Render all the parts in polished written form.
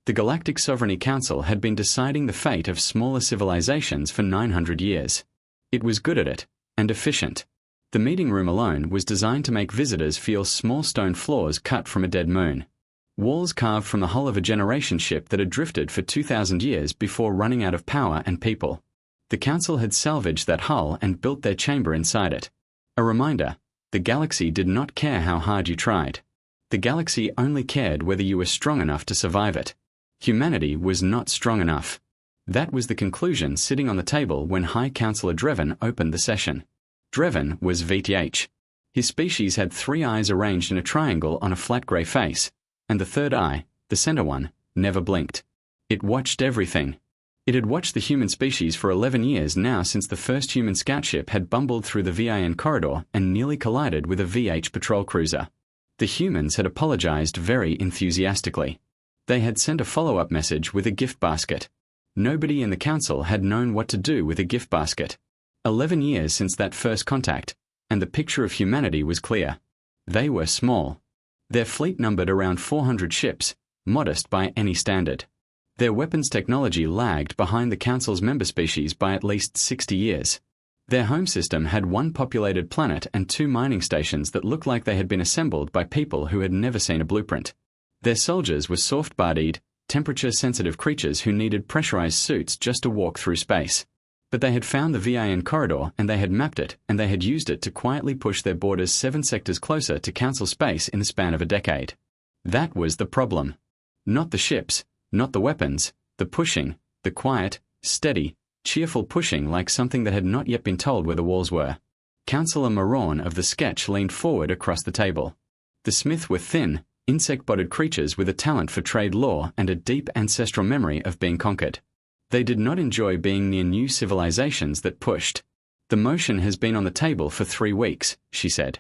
The Galactic Sovereignty Council had been deciding the fate of smaller civilizations for 900 years. It was good at it, and efficient. The meeting room alone was designed to make visitors feel small stone floors cut from a dead moon. Walls carved from the hull of a generation ship that had drifted for 2,000 years before running out of power and people. The Council had salvaged that hull and built their chamber inside it. A reminder, the galaxy did not care how hard you tried. The galaxy only cared whether you were strong enough to survive it. Humanity was not strong enough. That was the conclusion sitting on the table when High Counselor Dreven opened the session. Dreven was VTH. His species had 3 eyes arranged in a triangle on a flat grey face, and the third eye, the center one, never blinked. It watched everything. It had watched the human species for 11 years now since the first human scout ship had bumbled through the VIN corridor and nearly collided with a VH patrol cruiser. The humans had apologized very enthusiastically. They had sent a follow-up message with a gift basket. Nobody in the Council had known what to do with a gift basket. 11 years since that first contact, and the picture of humanity was clear. They were small. Their fleet numbered around 400 ships, modest by any standard. Their weapons technology lagged behind the Council's member species by at least 60 years. Their home system had 1 populated planet and 2 mining stations that looked like they had been assembled by people who had never seen a blueprint. Their soldiers were soft-bodied, temperature-sensitive creatures who needed pressurized suits just to walk through space. But they had found the VIN corridor, and they had mapped it, and they had used it to quietly push their borders 7 sectors closer to Council space in the span of a decade. That was the problem. Not the ships, not the weapons, the pushing, the quiet, steady, cheerful pushing like something that had not yet been told where the walls were. Councillor Moran of the sketch leaned forward across the table. The Smith were thin, insect-bodied creatures with a talent for trade law and a deep ancestral memory of being conquered. They did not enjoy being near new civilizations that pushed. The motion has been on the table for 3 weeks, she said.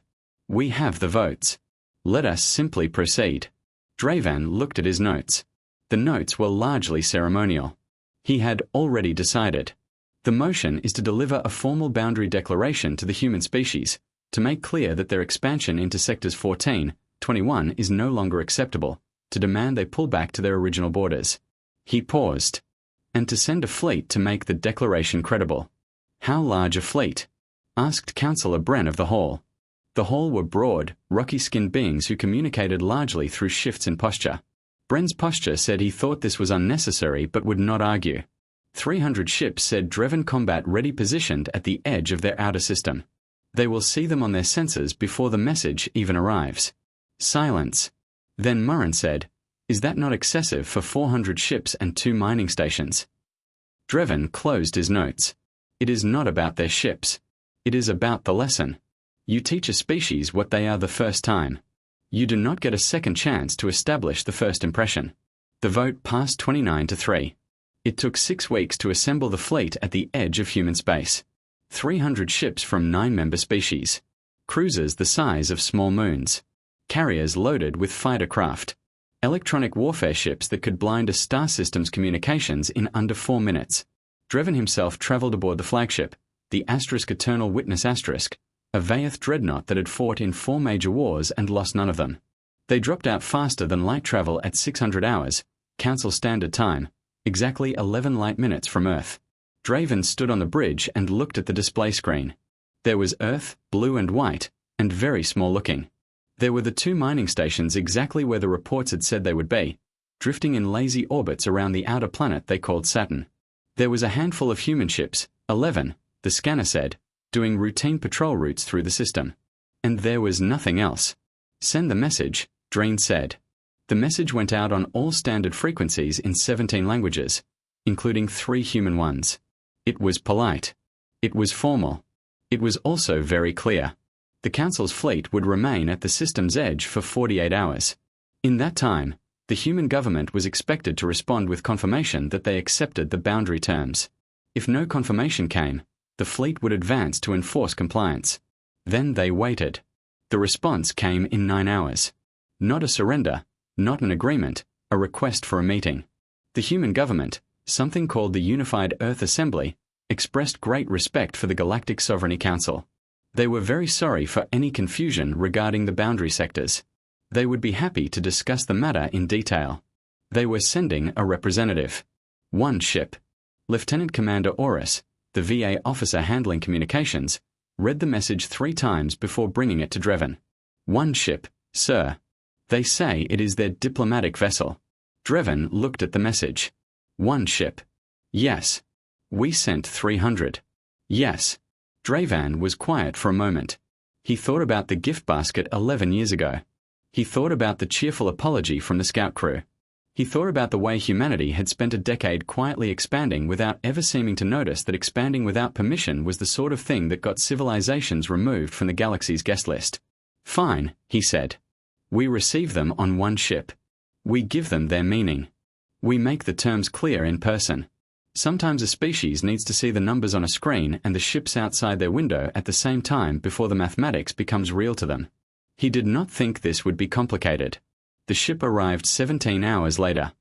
We have the votes. Let us simply proceed. Dreven looked at his notes. The notes were largely ceremonial. He had already decided. The motion is to deliver a formal boundary declaration to the human species, to make clear that their expansion into sectors 14, 21 is no longer acceptable, to demand they pull back to their original borders. He paused. And to send a fleet to make the declaration credible. How large a fleet? Asked Councillor Bren of the Hall. The Hall were broad, rocky-skinned beings who communicated largely through shifts in posture. Bren's posture said he thought this was unnecessary but would not argue. 300 ships said Dreven combat ready positioned at the edge of their outer system. They will see them on their sensors before the message even arrives. Silence. Then Murren said, Is that not excessive for 400 ships and 2 mining stations? Dreven closed his notes. It is not about their ships. It is about the lesson. You teach a species what they are the first time. You do not get a second chance to establish the first impression. The vote passed 29-3. It took 6 weeks to assemble the fleet at the edge of human space. 300 ships from 9 member species. Cruisers the size of small moons. Carriers loaded with fighter craft. Electronic warfare ships that could blind a star system's communications in under 4 minutes. Dreven himself travelled aboard the flagship, the Eternal Witness a Vaeth dreadnought that had fought in 4 major wars and lost none of them. They dropped out faster than light travel at 600 hours, Council Standard Time, exactly 11 light minutes from Earth. Dreven stood on the bridge and looked at the display screen. There was Earth, blue and white, and very small looking. There were the 2 mining stations exactly where the reports had said they would be, drifting in lazy orbits around the outer planet they called Saturn. There was a handful of human ships, 11, the scanner said, doing routine patrol routes through the system. And there was nothing else. Send the message, Dreen said. The message went out on all standard frequencies in 17 languages, including 3 human ones. It was polite. It was formal. It was also very clear. The Council's fleet would remain at the system's edge for 48 hours. In that time, the human government was expected to respond with confirmation that they accepted the boundary terms. If no confirmation came, the fleet would advance to enforce compliance. Then they waited. The response came in 9 hours. Not a surrender, not an agreement, a request for a meeting. The human government, something called the Unified Earth Assembly, expressed great respect for the Galactic Sovereignty Council. They were very sorry for any confusion regarding the boundary sectors. They would be happy to discuss the matter in detail. They were sending a representative. One ship. Lieutenant Commander Oris, the VA officer handling communications, read the message 3 times before bringing it to Drevin. One ship, sir. They say it is their diplomatic vessel. Drevin looked at the message. One ship. Yes. We sent 300. Yes. Dravan was quiet for a moment. He thought about the gift basket 11 years ago. He thought about the cheerful apology from the scout crew. He thought about the way humanity had spent a decade quietly expanding without ever seeming to notice that expanding without permission was the sort of thing that got civilizations removed from the galaxy's guest list. Fine, he said. We receive them on one ship. We give them their meaning. We make the terms clear in person. Sometimes a species needs to see the numbers on a screen and the ships outside their window at the same time before the mathematics becomes real to them. He did not think this would be complicated. The ship arrived 17 hours later.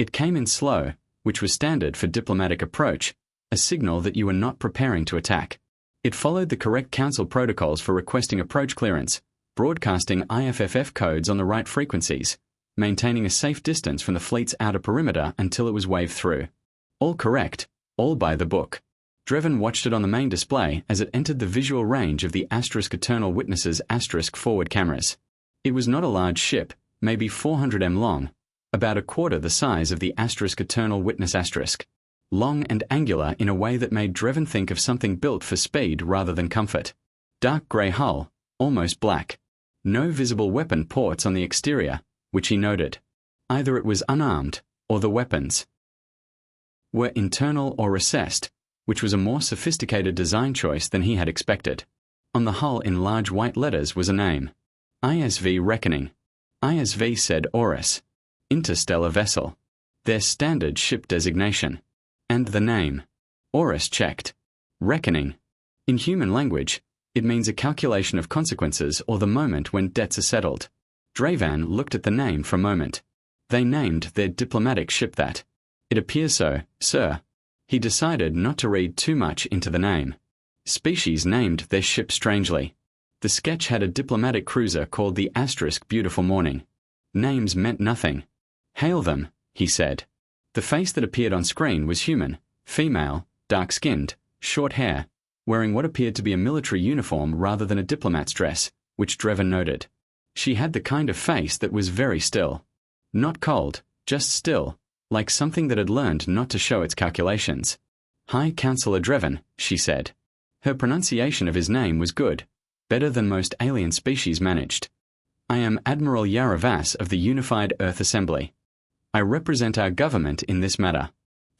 It came in slow, which was standard for diplomatic approach, a signal that you were not preparing to attack. It followed the correct council protocols for requesting approach clearance, broadcasting IFFF codes on the right frequencies, maintaining a safe distance from the fleet's outer perimeter until it was waved through. All correct, all by the book. Drevin watched it on the main display as it entered the visual range of the *Eternal Witness's *forward cameras. It was not a large ship, maybe 400 m long, about a quarter the size of the *Eternal Witness *, long and angular in a way that made Drevin think of something built for speed rather than comfort. Dark grey hull, almost black. No visible weapon ports on the exterior, which he noted. Either it was unarmed, or the weapons were internal or recessed, which was a more sophisticated design choice than he had expected. On the hull in large white letters was a name. ISV Reckoning. ISV said Oris. Interstellar vessel. Their standard ship designation. And the name. Oris checked. Reckoning. In human language, it means a calculation of consequences or the moment when debts are settled. Dravan looked at the name for a moment. They named their diplomatic ship that. It appears so, sir. He decided not to read too much into the name. Species named their ship strangely. The sketch had a diplomatic cruiser called the Beautiful Morning. Names meant nothing. Hail them, he said. The face that appeared on screen was human, female, dark-skinned, short hair, wearing what appeared to be a military uniform rather than a diplomat's dress, which Drevin noted. She had the kind of face that was very still. Not cold, just still, like something that had learned not to show its calculations. High Counselor Drevin, she said. Her pronunciation of his name was good, better than most alien species managed. I am Admiral Yaravas of the Unified Earth Assembly. I represent our government in this matter.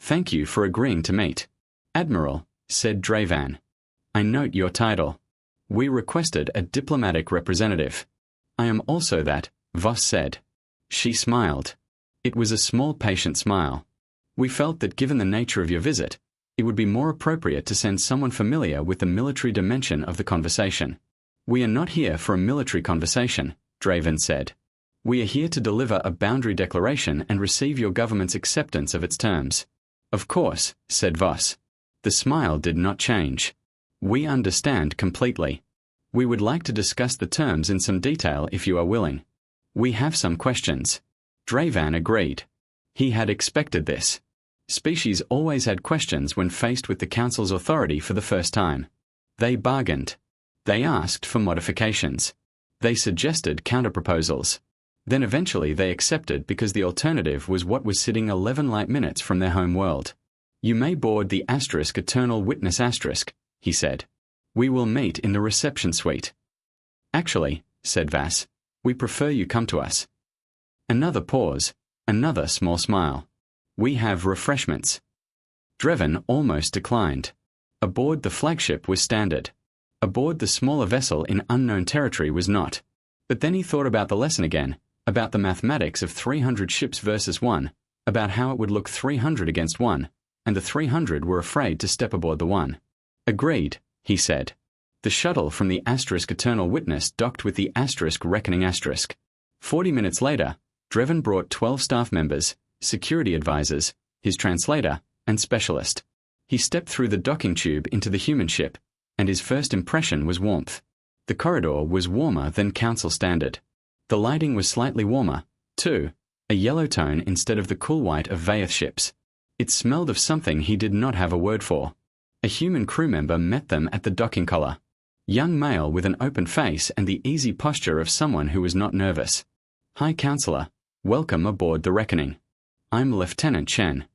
Thank you for agreeing to meet. Admiral, said Dravan. I note your title. We requested a diplomatic representative. I am also that, Voss said. She smiled. It was a small, patient smile. We felt that given the nature of your visit, it would be more appropriate to send someone familiar with the military dimension of the conversation. We are not here for a military conversation, Dravan said. We are here to deliver a boundary declaration and receive your government's acceptance of its terms. Of course, said Voss. The smile did not change. We understand completely. We would like to discuss the terms in some detail if you are willing. We have some questions. Dravan agreed. He had expected this. Species always had questions when faced with the Council's authority for the first time. They bargained. They asked for modifications. They suggested counterproposals. Then eventually they accepted because the alternative was what was sitting 11 light minutes from their home world. You may board the Eternal Witness *, he said. We will meet in the reception suite. Actually, said Vass, we prefer you come to us. Another pause, another small smile. We have refreshments. Drevin almost declined. Aboard the flagship was standard. Aboard the smaller vessel in unknown territory was not. But then he thought about the lesson again, about the mathematics of 300 ships versus 1, about how it would look 300 against 1, and the 300 were afraid to step aboard the 1. Agreed, he said. The shuttle from the Eternal Witness docked with the Reckoning *. 40 minutes later, Drevin brought 12 staff members, security advisors, his translator, and specialist. He stepped through the docking tube into the human ship, and his first impression was warmth. The corridor was warmer than Council standard. The lighting was slightly warmer, too, a yellow tone instead of the cool white of Vaeth ships. It smelled of something he did not have a word for. A human crew member met them at the docking collar. Young male with an open face and the easy posture of someone who was not nervous. High Counselor, welcome aboard the Reckoning. I'm Lieutenant Chen.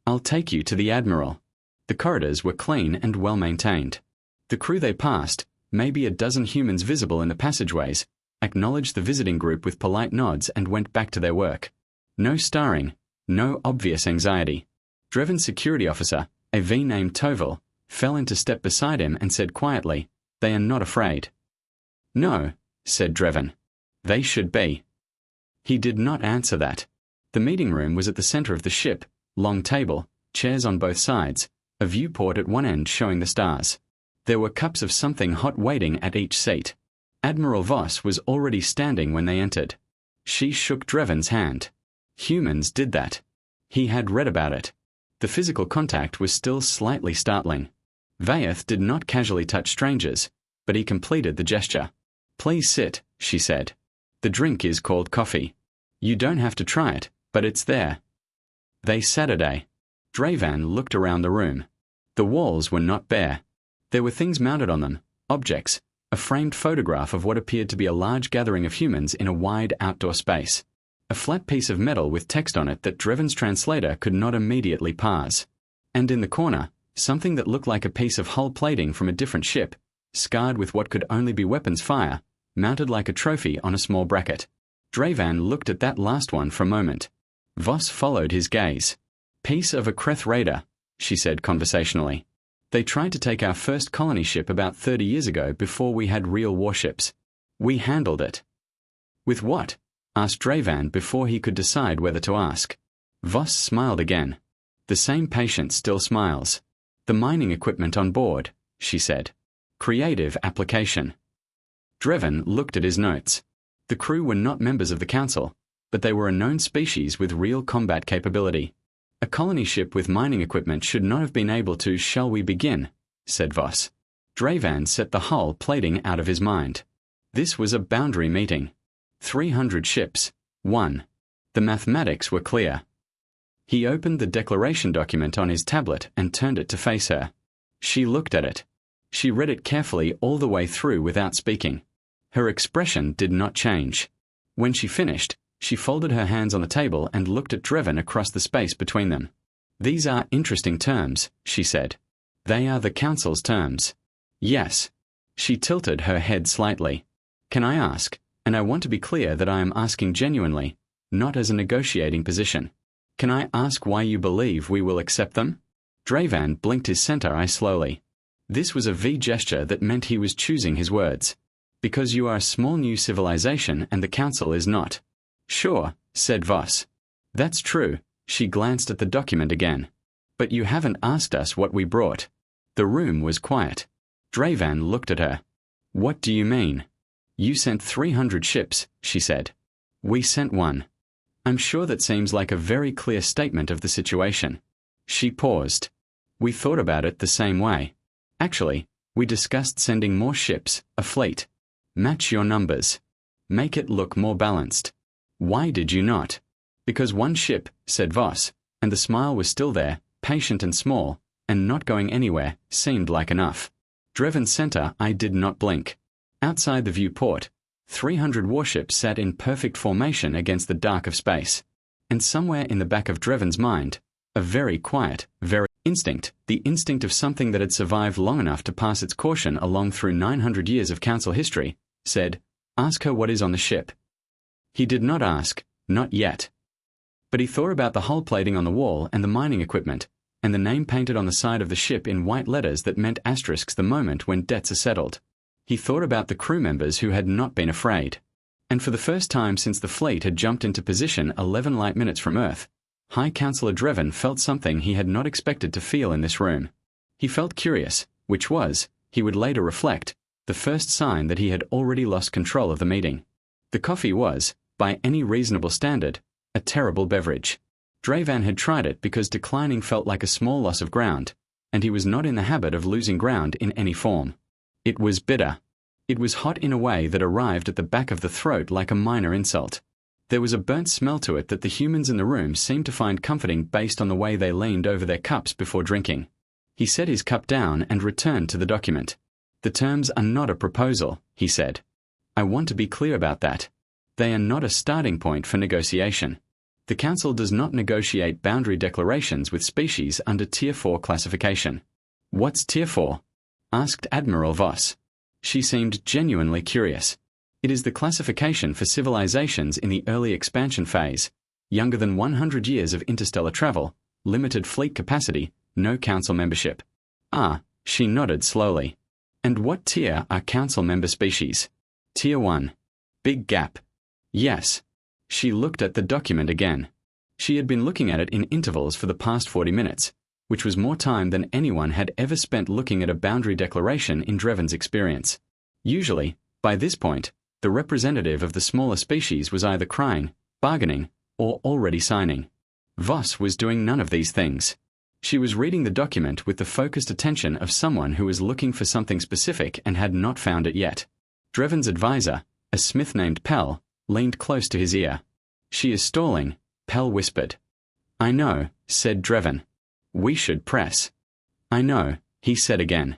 I'll take you to the Admiral. The corridors were clean and well maintained. The crew they passed, maybe a dozen humans visible in the passageways, acknowledged the visiting group with polite nods and went back to their work. No starring, no obvious anxiety. Dreven's security officer, a V named Tovil, fell into step beside him and said quietly, "They are not afraid." "No," said Dreven. "They should be." He did not answer that. The meeting room was at the center of the ship, long table, chairs on both sides, a viewport at one end showing the stars. There were cups of something hot waiting at each seat. Admiral Voss was already standing when they entered. She shook Dreven's hand. Humans did that. He had read about it. The physical contact was still slightly startling. Vaeth did not casually touch strangers, but he completed the gesture. "Please sit," she said. "The drink is called coffee. You don't have to try it, but it's there." They sat a day. Dreven looked around the room. The walls were not bare. There were things mounted on them, objects, a framed photograph of what appeared to be a large gathering of humans in a wide outdoor space. A flat piece of metal with text on it that Dreven's translator could not immediately parse. And in the corner, something that looked like a piece of hull plating from a different ship, scarred with what could only be weapons fire, mounted like a trophy on a small bracket. Dreven looked at that last one for a moment. Voss followed his gaze. "Piece of a Kreth raider," she said conversationally. "They tried to take our first colony ship about 30 years ago before we had real warships. We handled it." "With what?" asked Dreven before he could decide whether to ask. Voss smiled again. "The same patient still smiles. The mining equipment on board," she said. "Creative application." Dreven looked at his notes. The crew were not members of the Council, but they were a known species with real combat capability. "A colony ship with mining equipment should not have been able to. Shall we begin?" said Voss. Dreven set the hull plating out of his mind. This was a boundary meeting. 300 ships. 1. The mathematics were clear. He opened the declaration document on his tablet and turned it to face her. She looked at it. She read it carefully all the way through without speaking. Her expression did not change. When she finished, she folded her hands on the table and looked at Dreven across the space between them. "These are interesting terms," she said. "They are the Council's terms." "Yes." She tilted her head slightly. "Can I ask, and I want to be clear that I am asking genuinely, not as a negotiating position, can I ask why you believe we will accept them?" Dreven blinked his center eye slowly. This was a V gesture that meant he was choosing his words. "Because you are a small new civilization and the Council is not." "Sure," said Voss. "That's true." She glanced at the document again. "But you haven't asked us what we brought." The room was quiet. Dreven looked at her. "What do you mean?" "You sent 300 ships," she said. "We sent one." "I'm sure that seems like a very clear statement of the situation." She paused. "We thought about it the same way. Actually, we discussed sending more ships, a fleet. Match your numbers. Make it look more balanced." "Why did you not?" "Because one ship," said Voss, and the smile was still there, patient and small, and not going anywhere, seemed like enough. Dreven's center eye did not blink. Outside the viewport, 300 warships sat in perfect formation against the dark of space. And somewhere in the back of Dreven's mind, a very quiet, very instinct, the instinct of something that had survived long enough to pass its caution along through 900 years of Council history, said, "Ask her what is on the ship." He did not ask, not yet. But he thought about the hull plating on the wall and the mining equipment, and the name painted on the side of the ship in white letters that meant asterisks the moment when debts are settled. He thought about the crew members who had not been afraid. And for the first time since the fleet had jumped into position 11 light minutes from Earth, High Counselor Dreven felt something he had not expected to feel in this room. He felt curious, which was, he would later reflect, the first sign that he had already lost control of the meeting. The coffee was, by any reasonable standard, a terrible beverage. Dreven had tried it because declining felt like a small loss of ground, and he was not in the habit of losing ground in any form. It was bitter. It was hot in a way that arrived at the back of the throat like a minor insult. There was a burnt smell to it that the humans in the room seemed to find comforting based on the way they leaned over their cups before drinking. He set his cup down and returned to the document. "The terms are not a proposal," he said. "I want to be clear about that. They are not a starting point for negotiation. The Council does not negotiate boundary declarations with species under Tier 4 classification." "What's Tier 4?" asked Admiral Voss. She seemed genuinely curious. "It is the classification for civilizations in the early expansion phase, younger than 100 years of interstellar travel, limited fleet capacity, no Council membership." "Ah," she nodded slowly. "And what tier are Council member species?" "Tier 1. Big gap." "Yes." She looked at the document again. She had been looking at it in intervals for the past 40 minutes, which was more time than anyone had ever spent looking at a boundary declaration in Dreven's experience. Usually, by this point, the representative of the smaller species was either crying, bargaining, or already signing. Voss was doing none of these things. She was reading the document with the focused attention of someone who was looking for something specific and had not found it yet. Dreven's advisor, a smith named Pell, leaned close to his ear. "She is stalling," Pell whispered. "I know," said Dreven. "We should press." "I know," he said again.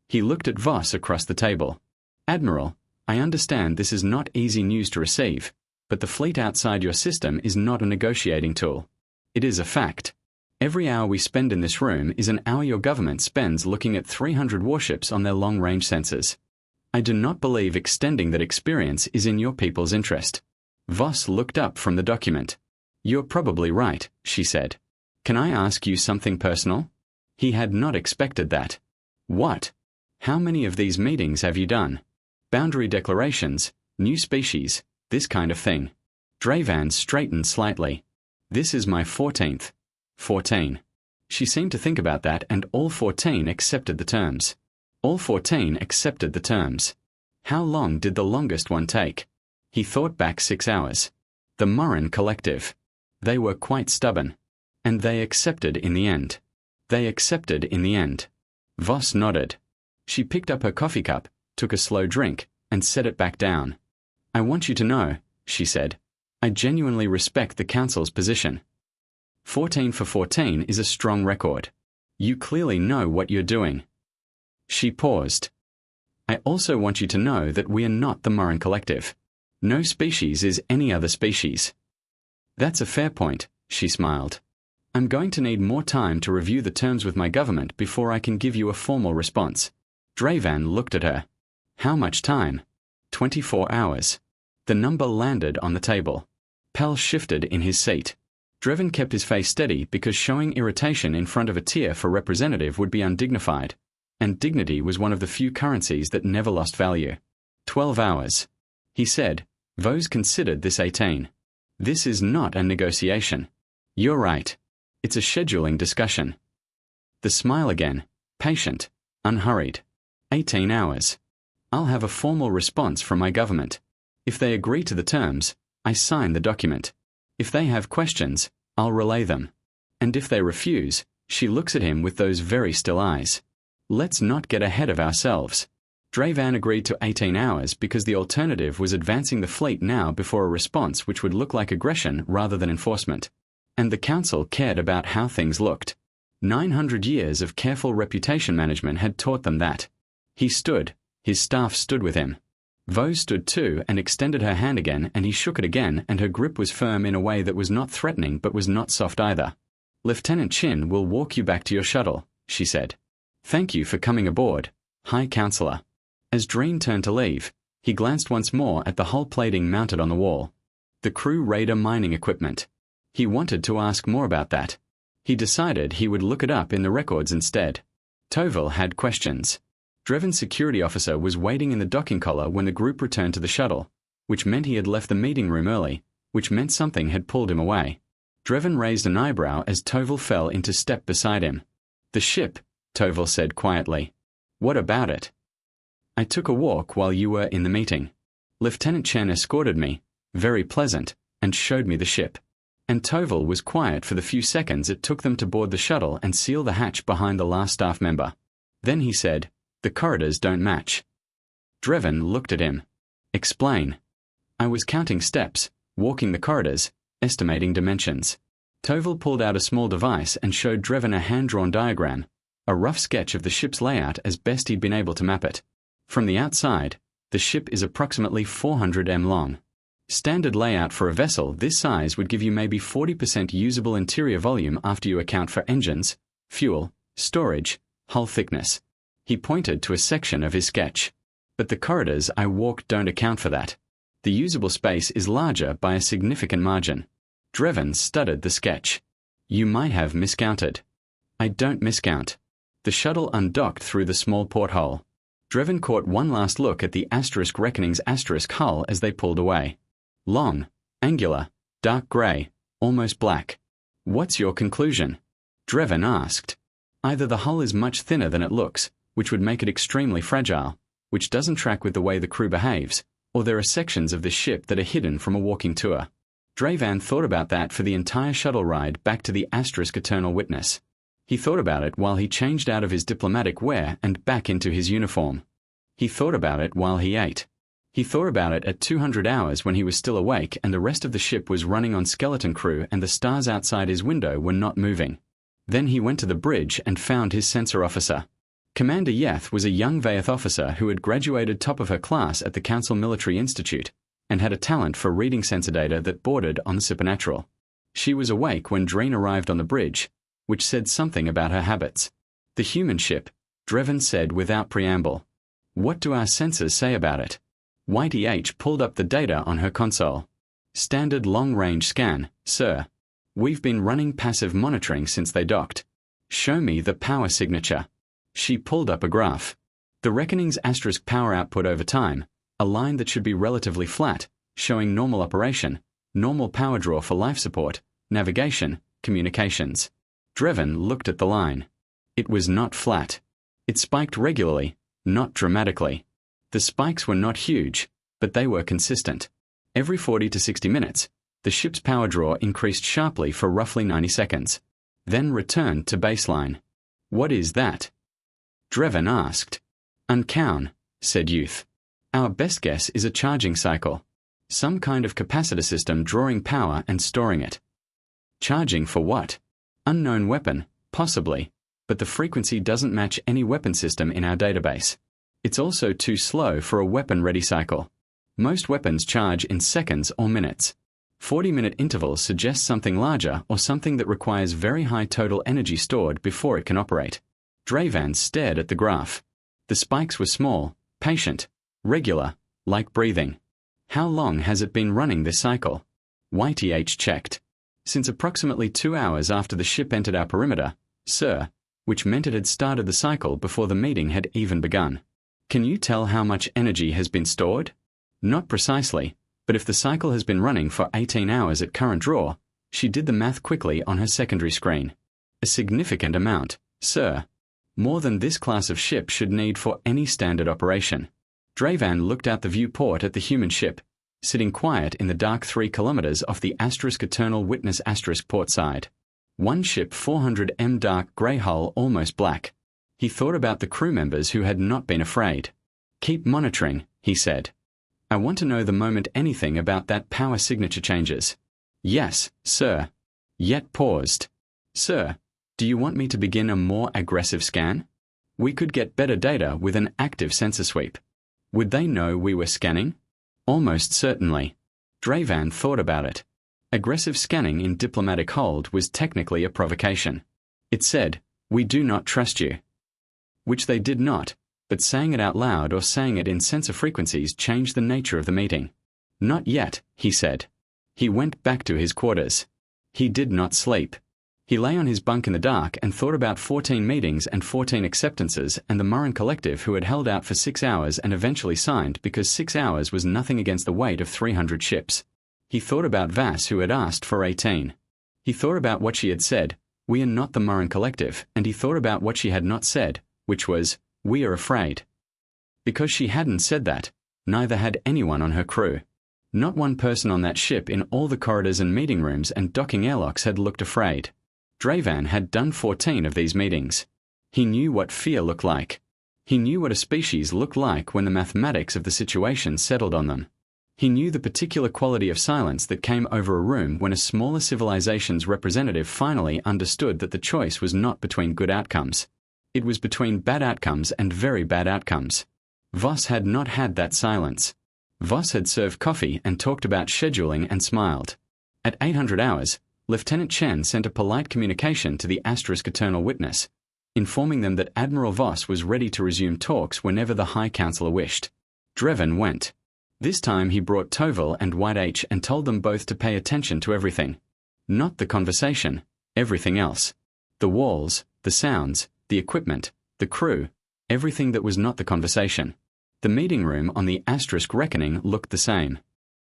He looked at Voss across the table. "Admiral, I understand this is not easy news to receive, but the fleet outside your system is not a negotiating tool. It is a fact. Every hour we spend in this room is an hour your government spends looking at 300 warships on their long-range sensors. I do not believe extending that experience is in your people's interest." Voss looked up from the document. "You're probably right," she said. "Can I ask you something personal?" He had not expected that. "What?" "How many of these meetings have you done? Boundary declarations, new species, this kind of thing." Dreven straightened slightly. "This is my 14th. 14. She seemed to think about that, and all 14 accepted the terms. All 14 accepted the terms. How long did the longest one take? He thought back 6 hours. The Morin Collective. They were quite stubborn. And they accepted in the end. They accepted in the end. Voss nodded. She picked up her coffee cup, took a slow drink, and set it back down. "I want you to know," she said, "I genuinely respect the Council's position. 14 for 14 is a strong record. You clearly know what you're doing." She paused. "I also want you to know that we are not the Morin Collective. No species is any other species." "That's a fair point," she smiled. "I'm going to need more time to review the terms with my government before I can give you a formal response." Dreven looked at her. "How much time?" 24 hours. The number landed on the table. Pell shifted in his seat. Dreven kept his face steady because showing irritation in front of a tier for representative would be undignified, and dignity was one of the few currencies that never lost value. 12 hours. He said, "Vos considered this 18. This is not a negotiation. You're right. It's a scheduling discussion." The smile again, patient, unhurried. 18 hours. I'll have a formal response from my government. If they agree to the terms, I sign the document. If they have questions, I'll relay them. And if they refuse, she looks at him with those very still eyes. Let's not get ahead of ourselves. Dreven agreed to 18 hours because the alternative was advancing the fleet now before a response which would look like aggression rather than enforcement. And the Council cared about how things looked. 900 years of careful reputation management had taught them that. He stood. His staff stood with him. Vos stood too and extended her hand again, and he shook it again, and her grip was firm in a way that was not threatening but was not soft either. "Lieutenant Chin will walk you back to your shuttle," she said. "Thank you for coming aboard, High Counselor." As Dreen turned to leave, he glanced once more at the hull plating mounted on the wall. The crew raider mining equipment. He wanted to ask more about that. He decided he would look it up in the records instead. Tovil had questions. Dreven's security officer was waiting in the docking collar when the group returned to the shuttle, which meant he had left the meeting room early, which meant something had pulled him away. Dreven raised an eyebrow as Tovil fell into step beside him. "The ship," Tovil said quietly. "What about it?" "I took a walk while you were in the meeting. Lieutenant Chen escorted me, very pleasant, and showed me the ship." And Tovil was quiet for the few seconds it took them to board the shuttle and seal the hatch behind the last staff member. Then he said, "The corridors don't match." Dreven looked at him. "Explain." "I was counting steps. walking the corridors, estimating dimensions. Toval pulled out a small device and showed Drevin a hand-drawn diagram, a rough sketch of the ship's layout as best he'd been able to map it. From the outside, the ship is approximately 400 m long. Standard layout for a vessel this size would give you maybe 40% usable interior volume after you account for engines, fuel, storage, hull thickness. He pointed to a section of his sketch. But the corridors I walked don't account for that. The usable space is larger by a significant margin. Drevin studied the sketch. You might have miscounted. I don't miscount. The shuttle undocked through the small porthole. Drevin caught one last look at the *reckoning's hull as they pulled away. Long, angular, dark grey, almost black. What's your conclusion? Drevin asked. Either the hull is much thinner than it looks, which would make it extremely fragile, which doesn't track with the way the crew behaves, or there are sections of the ship that are hidden from a walking tour. Drevin thought about that for the entire shuttle ride back to the *eternal witness. He thought about it while he changed out of his diplomatic wear and back into his uniform. He thought about it while he ate. He thought about it at 200 hours when he was still awake and the rest of the ship was running on skeleton crew and the stars outside his window were not moving. Then he went to the bridge and found his sensor officer. Commander Yeth was a young Vaeth officer who had graduated top of her class at the Council Military Institute and had a talent for reading sensor data that bordered on the supernatural. She was awake when Dreen arrived on the bridge, which said something about her habits. The human ship, Drevin said without preamble. What do our sensors say about it? Whitey H pulled up the data on her console. Standard long-range scan, sir. We've been running passive monitoring since they docked. Show me the power signature. She pulled up a graph. The reckoning's power output over time, a line that should be relatively flat, showing normal operation, normal power draw for life support, navigation, communications. Drevin looked at the line. It was not flat. It spiked regularly, not dramatically. The spikes were not huge, but they were consistent. Every 40 to 60 minutes, the ship's power draw increased sharply for roughly 90 seconds, then returned to baseline. What is that? Drevin asked. Uncown, said Youth. Our best guess is a charging cycle. Some kind of capacitor system drawing power and storing it. Charging for what? Unknown weapon, possibly, but the frequency doesn't match any weapon system in our database. It's also too slow for a weapon-ready cycle. Most weapons charge in seconds or minutes. 40-minute intervals suggest something larger or something that requires very high total energy stored before it can operate. Drevin stared at the graph. The spikes were small, patient, regular, like breathing. How long has it been running this cycle? Whitey H checked. Since approximately 2 hours after the ship entered our perimeter, sir, which meant it had started the cycle before the meeting had even begun. Can you tell how much energy has been stored? Not precisely, but if the cycle has been running for 18 hours at current draw, she did the math quickly on her secondary screen. A significant amount, sir. More than this class of ship should need for any standard operation. Drevin looked out the viewport at the human ship, sitting quiet in the dark 3 kilometers off the *eternal witness port side. One ship 400 m dark grey hull almost black. He thought about the crew members who had not been afraid. Keep monitoring, he said. I want to know the moment anything about that power signature changes. Yes, sir. Yet paused. Sir, do you want me to begin a more aggressive scan? We could get better data with an active sensor sweep. Would they know we were scanning? Almost certainly. Drevin thought about it. Aggressive scanning in diplomatic hold was technically a provocation. It said, "We do not trust you." Which they did not, but saying it out loud or saying it in sensor frequencies changed the nature of the meeting. Not yet, he said. He went back to his quarters. He did not sleep. He lay on his bunk in the dark and thought about 14 meetings and 14 acceptances and the Murrin Collective who had held out for 6 hours and eventually signed because 6 hours was nothing against the weight of 300 ships. He thought about Vass who had asked for 18. He thought about what she had said, "We are not the Murrin Collective," and he thought about what she had not said, which was, "We are afraid." Because she hadn't said that, neither had anyone on her crew. Not one person on that ship in all the corridors and meeting rooms and docking airlocks had looked afraid. Drevin had done 14 of these meetings. He knew what fear looked like. He knew what a species looked like when the mathematics of the situation settled on them. He knew the particular quality of silence that came over a room when a smaller civilization's representative finally understood that the choice was not between good outcomes. It was between bad outcomes and very bad outcomes. Voss had not had that silence. Voss had served coffee and talked about scheduling and smiled. At 800 hours, Lieutenant Chen sent a polite communication to the Eternal Witness, informing them that Admiral Voss was ready to resume talks whenever the High Counselor wished. Dreven went. This time he brought Tovil and White H and told them both to pay attention to everything. Not the conversation, everything else. The walls, the sounds, the equipment, the crew, everything that was not the conversation. The meeting room on the Reckoning looked the same.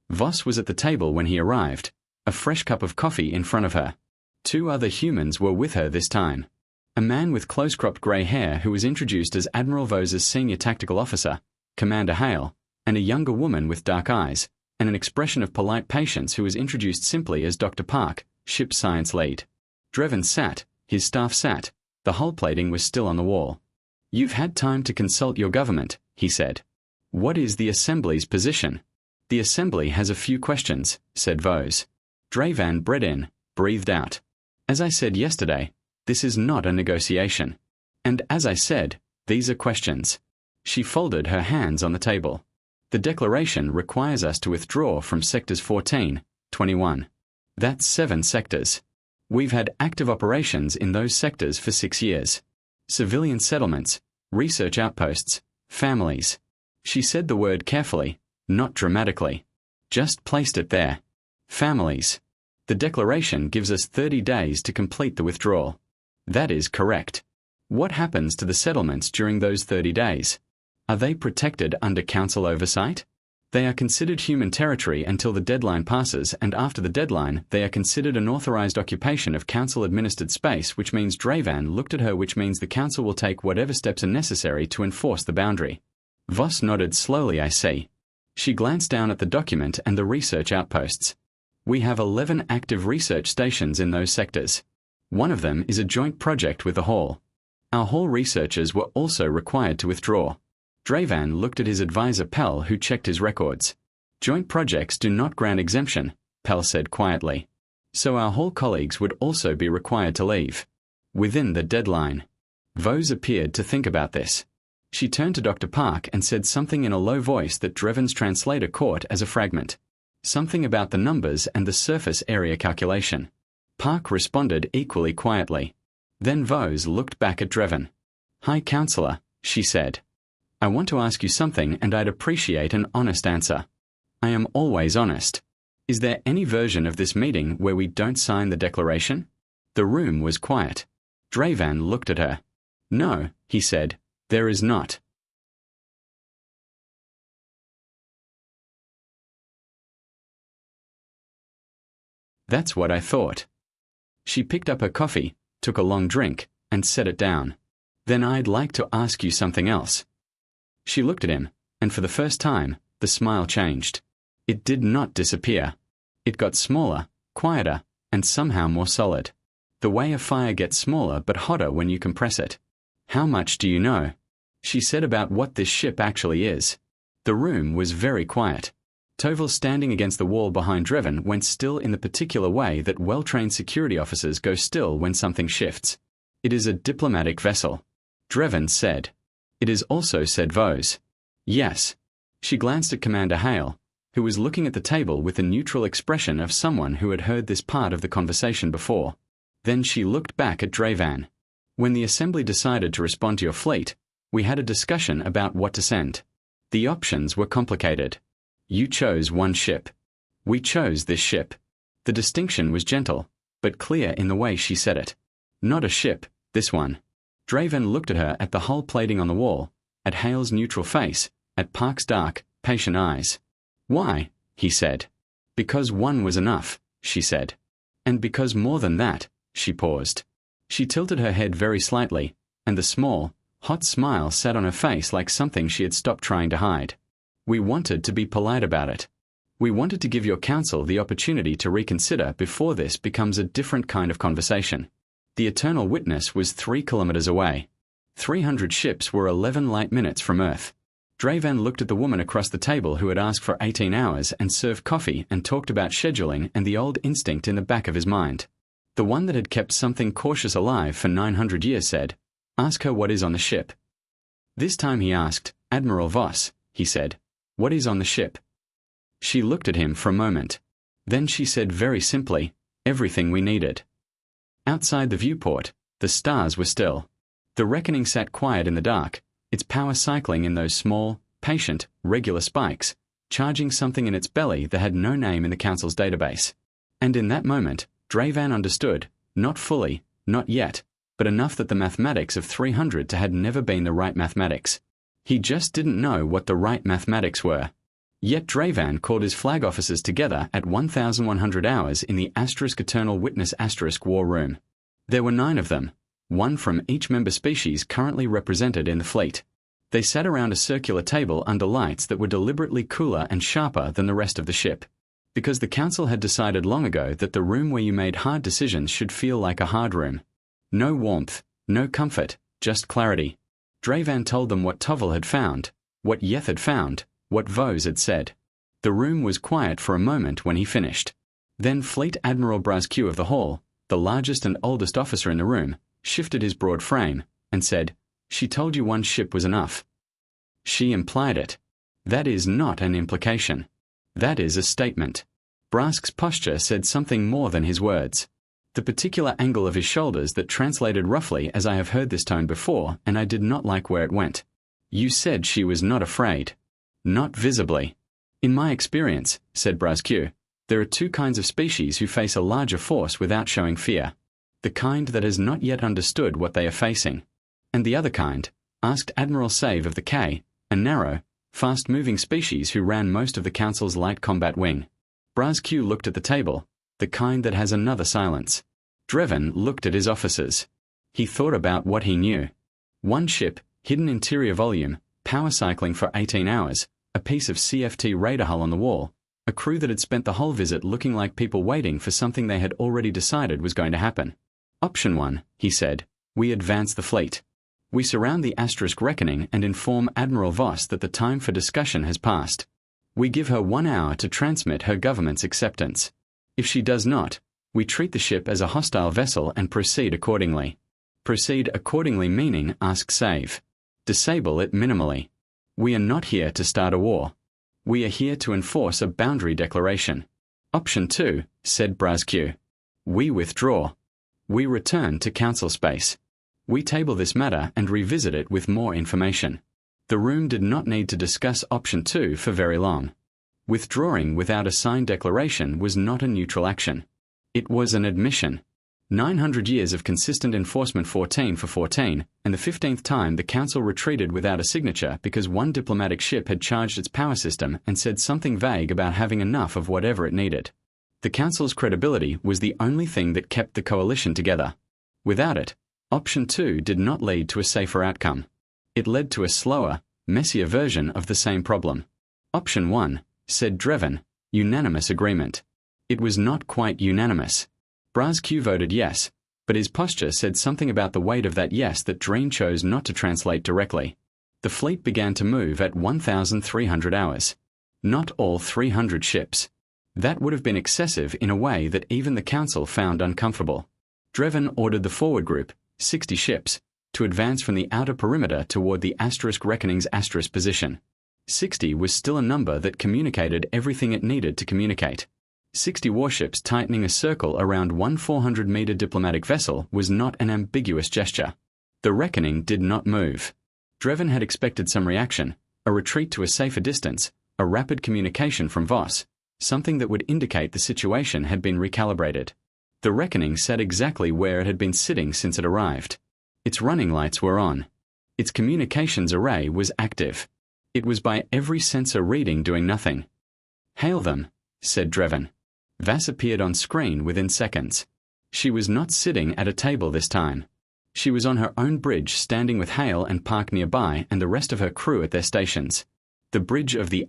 Voss was at the table when he arrived, a fresh cup of coffee in front of her. 2 other humans were with her this time. A man with close-cropped grey hair who was introduced as Admiral Voss's senior tactical officer, Commander Hale, and a younger woman with dark eyes, and an expression of polite patience who was introduced simply as Dr. Park, ship science lead. Dreven sat, his staff sat, the hull plating was still on the wall. "You've had time to consult your government," he said. "What is the Assembly's position?" "The Assembly has a few questions," said Voss. Dreven breathed out. "As I said yesterday, this is not a negotiation. And as I said, these are questions." She folded her hands on the table. "The declaration requires us to withdraw from sectors 14, 21. That's 7 sectors. We've had active operations in those sectors for 6 years. Civilian settlements, research outposts, families." She said the word carefully, not dramatically. Just placed it there. Families. "The declaration gives us 30 days to complete the withdrawal." "That is correct. What happens to the settlements during those 30 days? Are they protected under Council oversight? They are considered human territory until the deadline passes, and after the deadline, they are considered an authorized occupation of Council-administered space, which means Dreven looked at her, which means the Council will take whatever steps are necessary to enforce the boundary." Voss nodded slowly. "I see." She glanced down at the document and the research outposts. "We have 11 active research stations in those sectors. One of them is a joint project with the Hall. Our Hall researchers were also required to withdraw." Dreven looked at his advisor Pell, who checked his records. "Joint projects do not grant exemption," Pell said quietly. "So our Hall colleagues would also be required to leave. Within the deadline." Voss appeared to think about this. She turned to Dr. Park and said something in a low voice that Dreven's translator caught as a fragment. Something about the numbers and the surface area calculation. Park responded equally quietly. Then Voss looked back at Dreven. "High Counselor," she said. "I want to ask you something and I'd appreciate an honest answer." "I am always honest. Is there any version of this meeting where we don't sign the declaration?" The room was quiet. Dreven looked at her. "No," he said, "there is not." "That's what I thought." She picked up her coffee, took a long drink, and set it down. "Then I'd like to ask you something else." She looked at him, and for the first time, the smile changed. It did not disappear. It got smaller, quieter, and somehow more solid. The way a fire gets smaller but hotter when you compress it. "How much do you know?" she said, "about what this ship actually is." The room was very quiet. Tovil, standing against the wall behind Dreven, went still in the particular way that well-trained security officers go still when something shifts. "It is a diplomatic vessel," Dreven said. "It is also," said Voss. "Yes." She glanced at Commander Hale, who was looking at the table with the neutral expression of someone who had heard this part of the conversation before. Then she looked back at Dreven. "When the Assembly decided to respond to your fleet, we had a discussion about what to send. The options were complicated. You chose one ship. We chose this ship." The distinction was gentle, but clear in the way she said it. "Not a ship, this one." Dreven looked at her, at the hull plating on the wall, at Hale's neutral face, at Park's dark, patient eyes. "Why?" he said. "Because one was enough," she said. "And because more than that," she paused. She tilted her head very slightly, and the small, hot smile sat on her face like something she had stopped trying to hide. "We wanted to be polite about it. We wanted to give your council the opportunity to reconsider before this becomes a different kind of conversation." The Eternal Witness was 3 kilometers away. 300 ships were 11 light minutes from Earth. Dravan looked at the woman across the table who had asked for 18 hours and served coffee and talked about scheduling and the old instinct in the back of his mind. The one that had kept something cautious alive for 900 years said, "Ask her what is on the ship." This time he asked, "Admiral Voss," he said, "what is on the ship?" She looked at him for a moment. Then she said very simply, "Everything we needed." Outside the viewport, the stars were still. The Reckoning sat quiet in the dark, its power cycling in those small, patient, regular spikes, charging something in its belly that had no name in the Council's database. And in that moment, Dravan understood, not fully, not yet, but enough that the mathematics of 300 had never been the right mathematics. He just didn't know what the right mathematics were. Yet Dravan called his flag officers together at 1100 hours in the *Eternal Witness War Room. There were 9 of them, one from each member species currently represented in the fleet. They sat around a circular table under lights that were deliberately cooler and sharper than the rest of the ship, because the Council had decided long ago that the room where you made hard decisions should feel like a hard room. No warmth, no comfort, just clarity. Dravan told them what Tovel had found, what Yeth had found, what Vos had said. The room was quiet for a moment when he finished. Then Fleet Admiral Brasque of the Hall, the largest and oldest officer in the room, shifted his broad frame, and said, "She told you one ship was enough." She implied it. That is not an implication. That is a statement. Brasque's posture said something more than his words. The particular angle of his shoulders that translated roughly as I have heard this tone before, and I did not like where it went. "You said she was not afraid." "Not visibly." "In my experience," said Brasque, "there are 2 kinds of species who face a larger force without showing fear. The kind that has not yet understood what they are facing. And the other kind, asked Admiral Save of the K, a narrow, fast-moving species who ran most of the Council's light combat wing." Brasque looked at the table, the kind that has another silence. Dravan looked at his officers. He thought about what he knew. One ship, hidden interior volume, power cycling for 18 hours, a piece of CFT radar hull on the wall, a crew that had spent the whole visit looking like people waiting for something they had already decided was going to happen. "Option 1, he said, "we advance the fleet. We surround the Reckoning and inform Admiral Voss that the time for discussion has passed. We give her 1 hour to transmit her government's acceptance. If she does not, we treat the ship as a hostile vessel and proceed accordingly." Proceed accordingly meaning ask Save. Disable it minimally. We are not here to start a war. We are here to enforce a boundary declaration. Option 2, said Brasque. We withdraw. We return to Council space. We table this matter and revisit it with more information. The room did not need to discuss Option 2 for very long. Withdrawing without a signed declaration was not a neutral action. It was an admission. 900 years of consistent enforcement 14 for 14, and the 15th time the Council retreated without a signature because one diplomatic ship had charged its power system and said something vague about having enough of whatever it needed. The Council's credibility was the only thing that kept the coalition together. Without it, Option 2 did not lead to a safer outcome. It led to a slower, messier version of the same problem. Option 1, said Dravan, unanimous agreement. It was not quite unanimous. Brasque voted yes, but his posture said something about the weight of that yes that Dreen chose not to translate directly. The fleet began to move at 1,300 hours. Not all 300 ships. That would have been excessive in a way that even the Council found uncomfortable. Dravan ordered the forward group, 60 ships, to advance from the outer perimeter toward the Reckoning's position. 60 was still a number that communicated everything it needed to communicate. 60 warships tightening a circle around one 400-meter diplomatic vessel was not an ambiguous gesture. The Reckoning did not move. Dravan had expected some reaction, a retreat to a safer distance, a rapid communication from Voss, something that would indicate the situation had been recalibrated. The Reckoning sat exactly where it had been sitting since it arrived. Its running lights were on. Its communications array was active. It was by every sensor reading doing nothing. "Hail them," said Dravan. Vass appeared on screen within seconds. She was not sitting at a table this time. She was on her own bridge standing with Hale and Park nearby and the rest of her crew at their stations. The bridge of the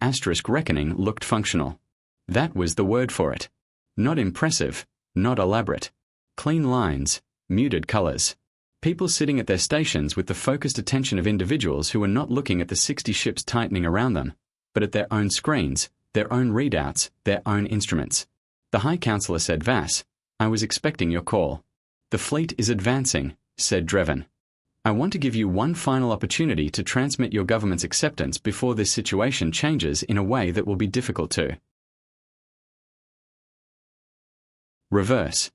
Reckoning looked functional. That was the word for it. Not impressive, not elaborate. Clean lines, muted colors. People sitting at their stations with the focused attention of individuals who were not looking at the 60 ships tightening around them, but at their own screens, their own readouts, their own instruments. The High Counselor said, "Vass, I was expecting your call." "The fleet is advancing," said Dreven. "I want to give you one final opportunity to transmit your government's acceptance before this situation changes in a way that will be difficult to." Reverse.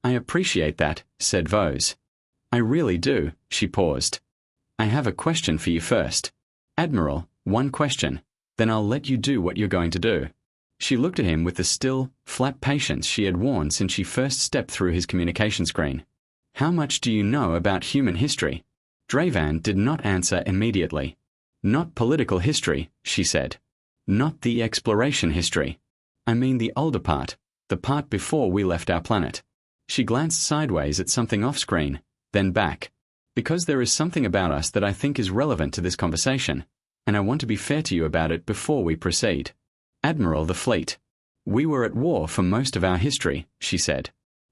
"I appreciate that," said Vose. "I really do." She paused. "I have a question for you first. Admiral, one question, then I'll let you do what you're going to do." She looked at him with the still, flat patience she had worn since she first stepped through his communication screen. "How much do you know about human history?" Dreven did not answer immediately. "Not political history," she said. "Not the exploration history. I mean the older part, the part before we left our planet." She glanced sideways at something off-screen, then back. "Because there is something about us that I think is relevant to this conversation, and I want to be fair to you about it before we proceed. Admiral, the fleet. We were at war for most of our history," she said.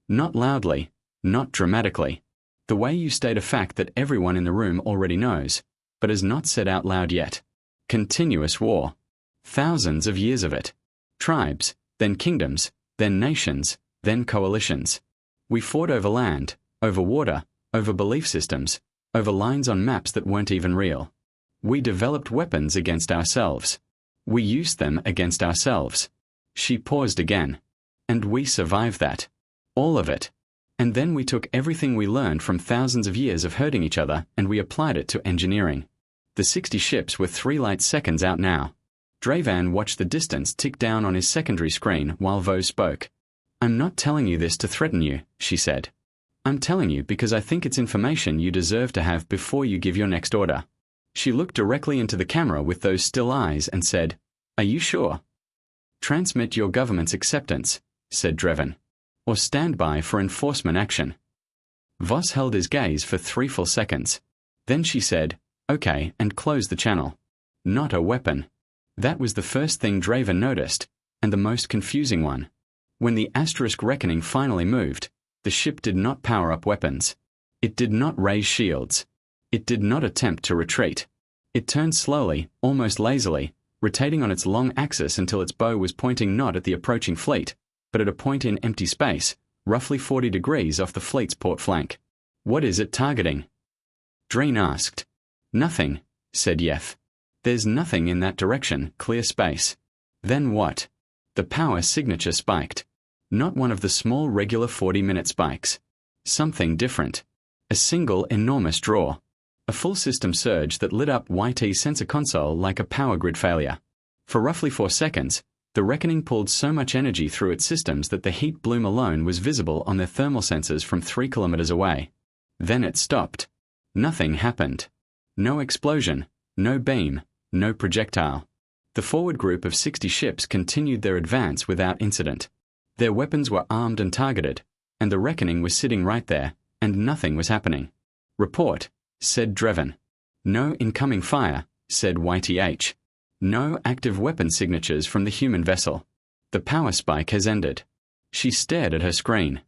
"Not loudly, not dramatically. The way you state a fact that everyone in the room already knows, but has not said out loud yet. Continuous war. Thousands of years of it. Tribes, then kingdoms, then nations, then coalitions. We fought over land, over water, over belief systems, over lines on maps that weren't even real. We developed weapons against ourselves. We used them against ourselves." She paused again. "And we survived that. All of it. And then we took everything we learned from thousands of years of hurting each other and we applied it to engineering. The 60 ships were 3 light seconds out now." Dreven watched the distance tick down on his secondary screen while Vose spoke. "I'm not telling you this to threaten you," she said. "I'm telling you because I think it's information you deserve to have before you give your next order." She looked directly into the camera with those still eyes and said, "Are you sure?" "Transmit your government's acceptance," said Dreven. "Or stand by for enforcement action." Voss held his gaze for 3 full seconds. Then she said, "Okay," and closed the channel. Not a weapon. That was the first thing Dreven noticed, and the most confusing one. When the asterisk reckoning finally moved, the ship did not power up weapons. It did not raise shields. It did not attempt to retreat. It turned slowly, almost lazily, rotating on its long axis until its bow was pointing not at the approaching fleet, but at a point in empty space, roughly 40 degrees off the fleet's port flank. "What is it targeting?" Dreen asked. "Nothing," said Yef. "There's nothing in that direction, clear space." "Then what?" The power signature spiked. Not one of the small regular 40-minute spikes. Something different. A single enormous draw. A full system surge that lit up YT's sensor console like a power grid failure. For roughly 4 seconds, the reckoning pulled so much energy through its systems that the heat bloom alone was visible on their thermal sensors from 3 kilometers away. Then it stopped. Nothing happened. No explosion, no beam, no projectile. The forward group of 60 ships continued their advance without incident. Their weapons were armed and targeted, and the reckoning was sitting right there, and nothing was happening. "Report," said Dreven. "No incoming fire," said YTH. "No active weapon signatures from the human vessel. The power spike has ended." She stared at her screen.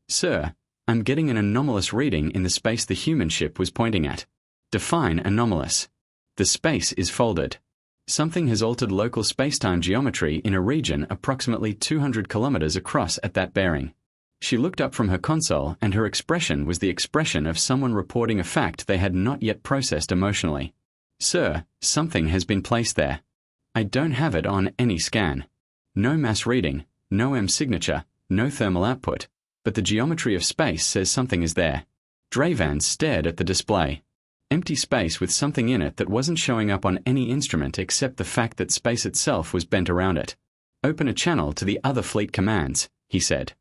"Sir, I'm getting an anomalous reading in the space the human ship was pointing at." "Define anomalous." "The space is folded. Something has altered local spacetime geometry in a region approximately 200 kilometers across at that bearing." She looked up from her console and her expression was the expression of someone reporting a fact they had not yet processed emotionally. "Sir, something has been placed there. I don't have it on any scan. No mass reading, no M signature, no thermal output, but the geometry of space says something is there." Dreven stared at the display. Empty space with something in it that wasn't showing up on any instrument except the fact that space itself was bent around it. "Open a channel to the other fleet commands," he said.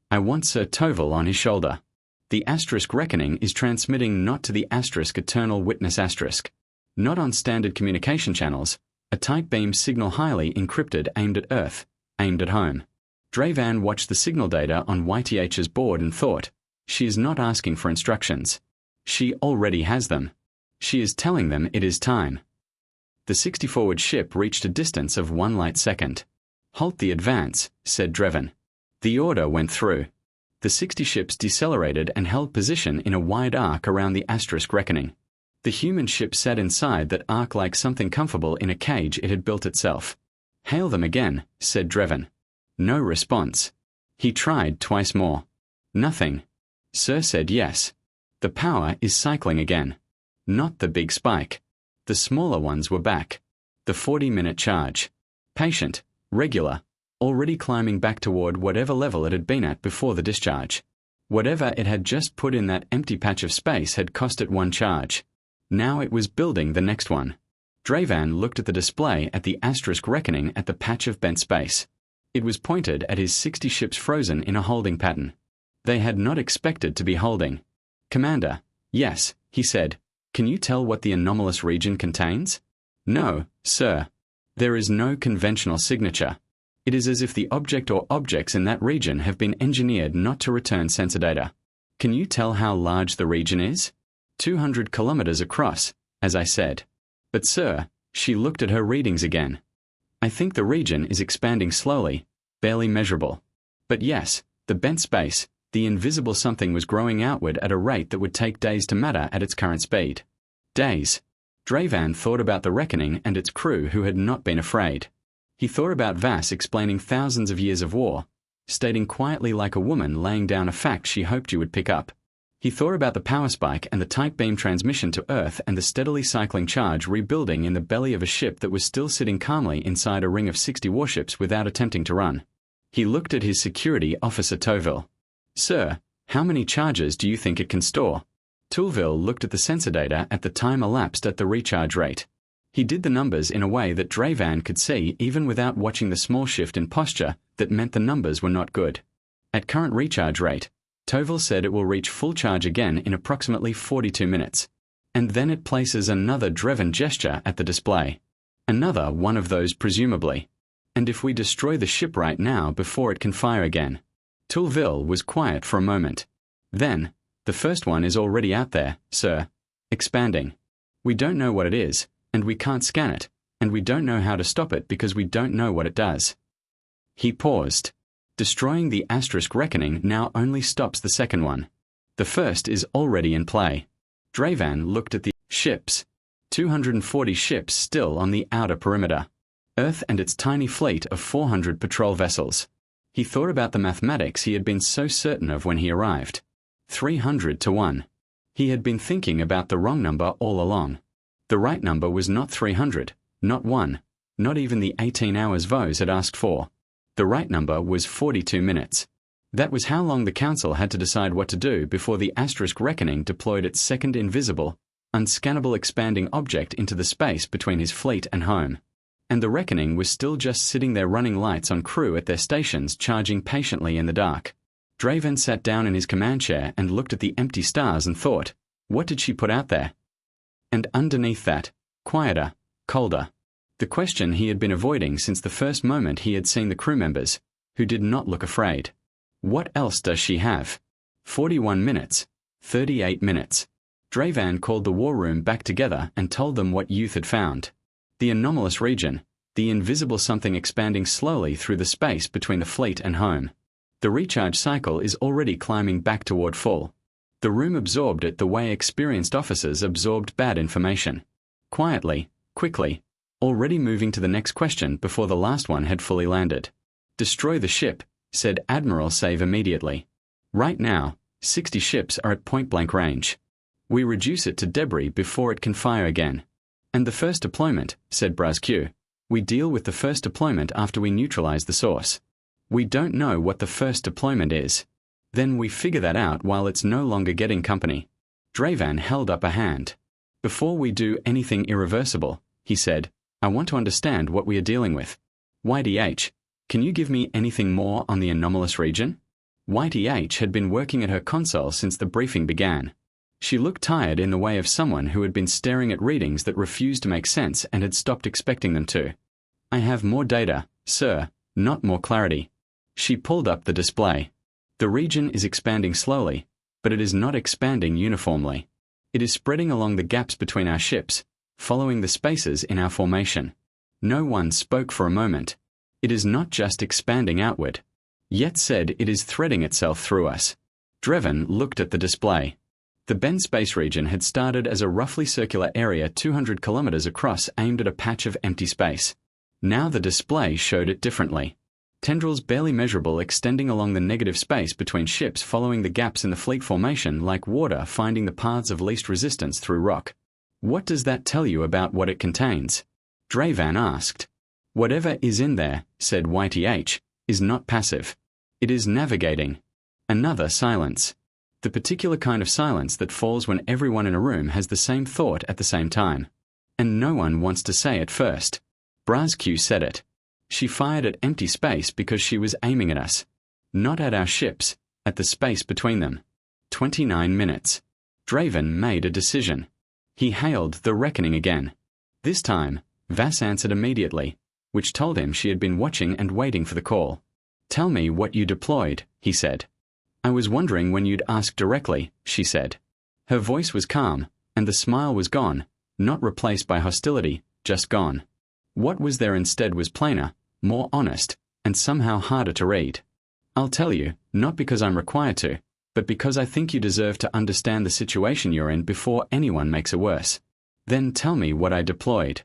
"I want Sir Toval on his shoulder. The asterisk reckoning is transmitting not to the asterisk eternal witness asterisk. Not on standard communication channels, a tight beam signal highly encrypted aimed at Earth, aimed at home." Dreven watched the signal data on YTH's board and thought, she is not asking for instructions. She already has them. She is telling them it is time. The 60-forward ship reached a distance of 1 light second. "Halt the advance," said Dreven. The order went through. The 60 ships decelerated and held position in a wide arc around the asterisk reckoning. The human ship sat inside that arc like something comfortable in a cage it had built itself. "Hail them again," said Dreven. No response. He tried twice more. Nothing. Sir said yes. The power is cycling again. Not the big spike. The smaller ones were back. The 40-minute charge. Patient, regular, already climbing back toward whatever level it had been at before the discharge. Whatever it had just put in that empty patch of space had cost it one charge. Now it was building the next one. Dreven looked at the display at the asterisk reckoning at the patch of bent space. It was pointed at his 60 ships frozen in a holding pattern. They had not expected to be holding. "Commander, yes," he said. "Can you tell what the anomalous region contains?" "No, sir. There is no conventional signature. It is as if the object or objects in that region have been engineered not to return sensor data." "Can you tell how large the region is?" 200 kilometers across, as I said. "But sir," she looked at her readings again. "I think the region is expanding slowly, barely measurable. But yes, the bent space, the invisible something was growing outward at a rate that would take days to matter at its current speed." Days. Dreven thought about the reckoning and its crew who had not been afraid. He thought about Vass explaining thousands of years of war, stating quietly like a woman laying down a fact she hoped you would pick up. He thought about the power spike and the tight beam transmission to Earth and the steadily cycling charge rebuilding in the belly of a ship that was still sitting calmly inside a ring of 60 warships without attempting to run. He looked at his security officer Touville. "Sir, how many charges do you think it can store?" Touville looked at the sensor data at the time elapsed at the recharge rate. He did the numbers in a way that Dreven could see even without watching the small shift in posture that meant the numbers were not good. At current recharge rate, Touville said it will reach full charge again in approximately 42 minutes. And then it places another Dreven gesture at the display. Another one of those presumably. "And if we destroy the ship right now before it can fire again?" Touville was quiet for a moment. Then, "The first one is already out there, sir. Expanding. We don't know what it is, and we can't scan it, and we don't know how to stop it because we don't know what it does." He paused. Destroying the asterisk reckoning now only stops the second one. The first is already in play. Dreven looked at the ships. 240 ships still on the outer perimeter. Earth and its tiny fleet of 400 patrol vessels. He thought about the mathematics he had been so certain of when he arrived. 300 to 1. He had been thinking about the wrong number all along. The right number was not 300, not 1, not even the 18 hours Vos had asked for. The right number was 42 minutes. That was how long the Council had to decide what to do before the asterisk reckoning deployed its second invisible, unscannable expanding object into the space between his fleet and home. And the reckoning was still just sitting there running lights on crew at their stations charging patiently in the dark. Dreven sat down in his command chair and looked at the empty stars and thought, what did she put out there? And underneath that, quieter, colder. The question he had been avoiding since the first moment he had seen the crew members, who did not look afraid. What else does she have? 41 minutes. 38 minutes. Dreven called the war room back together and told them what Youth had found. The anomalous region, the invisible something expanding slowly through the space between the fleet and home. The recharge cycle is already climbing back toward full. The room absorbed it the way experienced officers absorbed bad information. Quietly, quickly, already moving to the next question before the last one had fully landed. "Destroy the ship," said Admiral Save immediately. "Right now, 60 ships are at point-blank range. We reduce it to debris before it can fire again. And the first deployment," said Brasque. "We deal with the first deployment after we neutralize the source. We don't know what the first deployment is. Then we figure that out while it's no longer getting company." Dreven held up a hand. "Before we do anything irreversible," he said, "I want to understand what we are dealing with. YDH, can you give me anything more on the anomalous region?" YTH had been working at her console since the briefing began. She looked tired in the way of someone who had been staring at readings that refused to make sense and had stopped expecting them to. "I have more data, sir, not more clarity." She pulled up the display. "The region is expanding slowly, but it is not expanding uniformly. It is spreading along the gaps between our ships, following the spaces in our formation." No one spoke for a moment. "It is not just expanding outward. yet said it is threading itself through us. Dreven looked at the display. The Ben space region had started as a roughly circular area 200 kilometers across aimed at a patch of empty space. Now the display showed it differently. Tendrils barely measurable extending along the negative space between ships following the gaps in the fleet formation like water finding the paths of least resistance through rock. What does that tell you about what it contains? Drevan asked. Whatever is in there, said YTH, is not passive. It is navigating. Another silence. The particular kind of silence that falls when everyone in a room has the same thought at the same time. And no one wants to say it first. Brazq said it. She fired at empty space because she was aiming at us. Not at our ships, at the space between them. 29 minutes. Draven made a decision. He hailed the reckoning again. This time, Vass answered immediately, which told him she had been watching and waiting for the call. Tell me what you deployed, he said. I was wondering when you'd ask directly, she said. Her voice was calm, and the smile was gone, not replaced by hostility, just gone. What was there instead was plainer, more honest, and somehow harder to read. I'll tell you, not because I'm required to, but because I think you deserve to understand the situation you're in before anyone makes it worse. Then tell me what I deployed.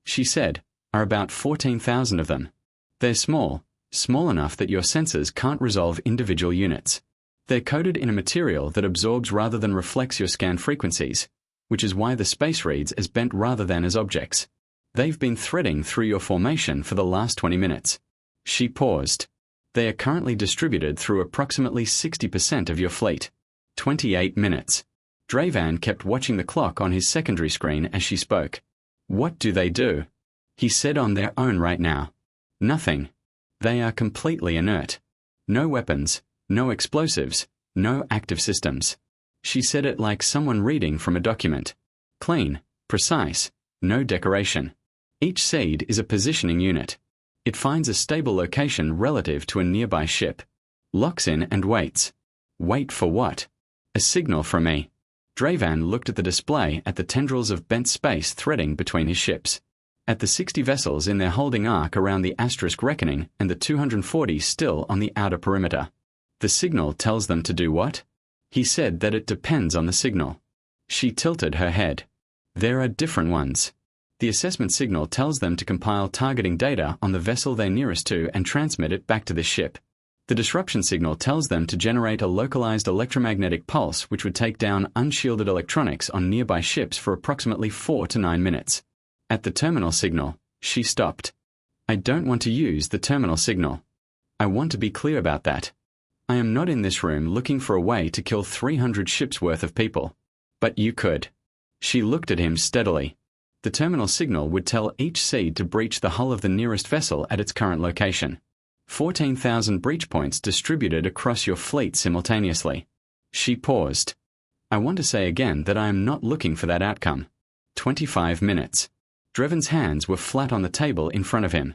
She said, are about 14,000 of them. They're small enough that your sensors can't resolve individual units. They're coded in a material that absorbs rather than reflects your scan frequencies, which is why the space reads as bent rather than as objects. They've been threading through your formation for the last 20 minutes. She paused. They are currently distributed through approximately 60% of your fleet. 28 minutes. Dravan kept watching the clock on his secondary screen as she spoke. What do they do? He said on their own right now. Nothing. They are completely inert. No weapons, no explosives, no active systems. She said it like someone reading from a document. Clean, precise, no decoration. Each seed is a positioning unit. It finds a stable location relative to a nearby ship. Locks in and waits. Wait for what? A signal from me. Dravan looked at the display at the tendrils of bent space threading between his ships. At the 60 vessels in their holding arc around the asterisk reckoning and the 240 still on the outer perimeter. The signal tells them to do what? He said that it depends on the signal. She tilted her head. There are different ones. The assessment signal tells them to compile targeting data on the vessel they're nearest to and transmit it back to the ship. The disruption signal tells them to generate a localized electromagnetic pulse which would take down unshielded electronics on nearby ships for approximately 4 to 9 minutes. At the terminal signal, she stopped. I don't want to use the terminal signal. I want to be clear about that. I am not in this room looking for a way to kill 300 ships worth of people. But you could. She looked at him steadily. The terminal signal would tell each seed to breach the hull of the nearest vessel at its current location. 14,000 breach points distributed across your fleet simultaneously. She paused. I want to say again that I am not looking for that outcome. 25 minutes. Dreven's hands were flat on the table in front of him.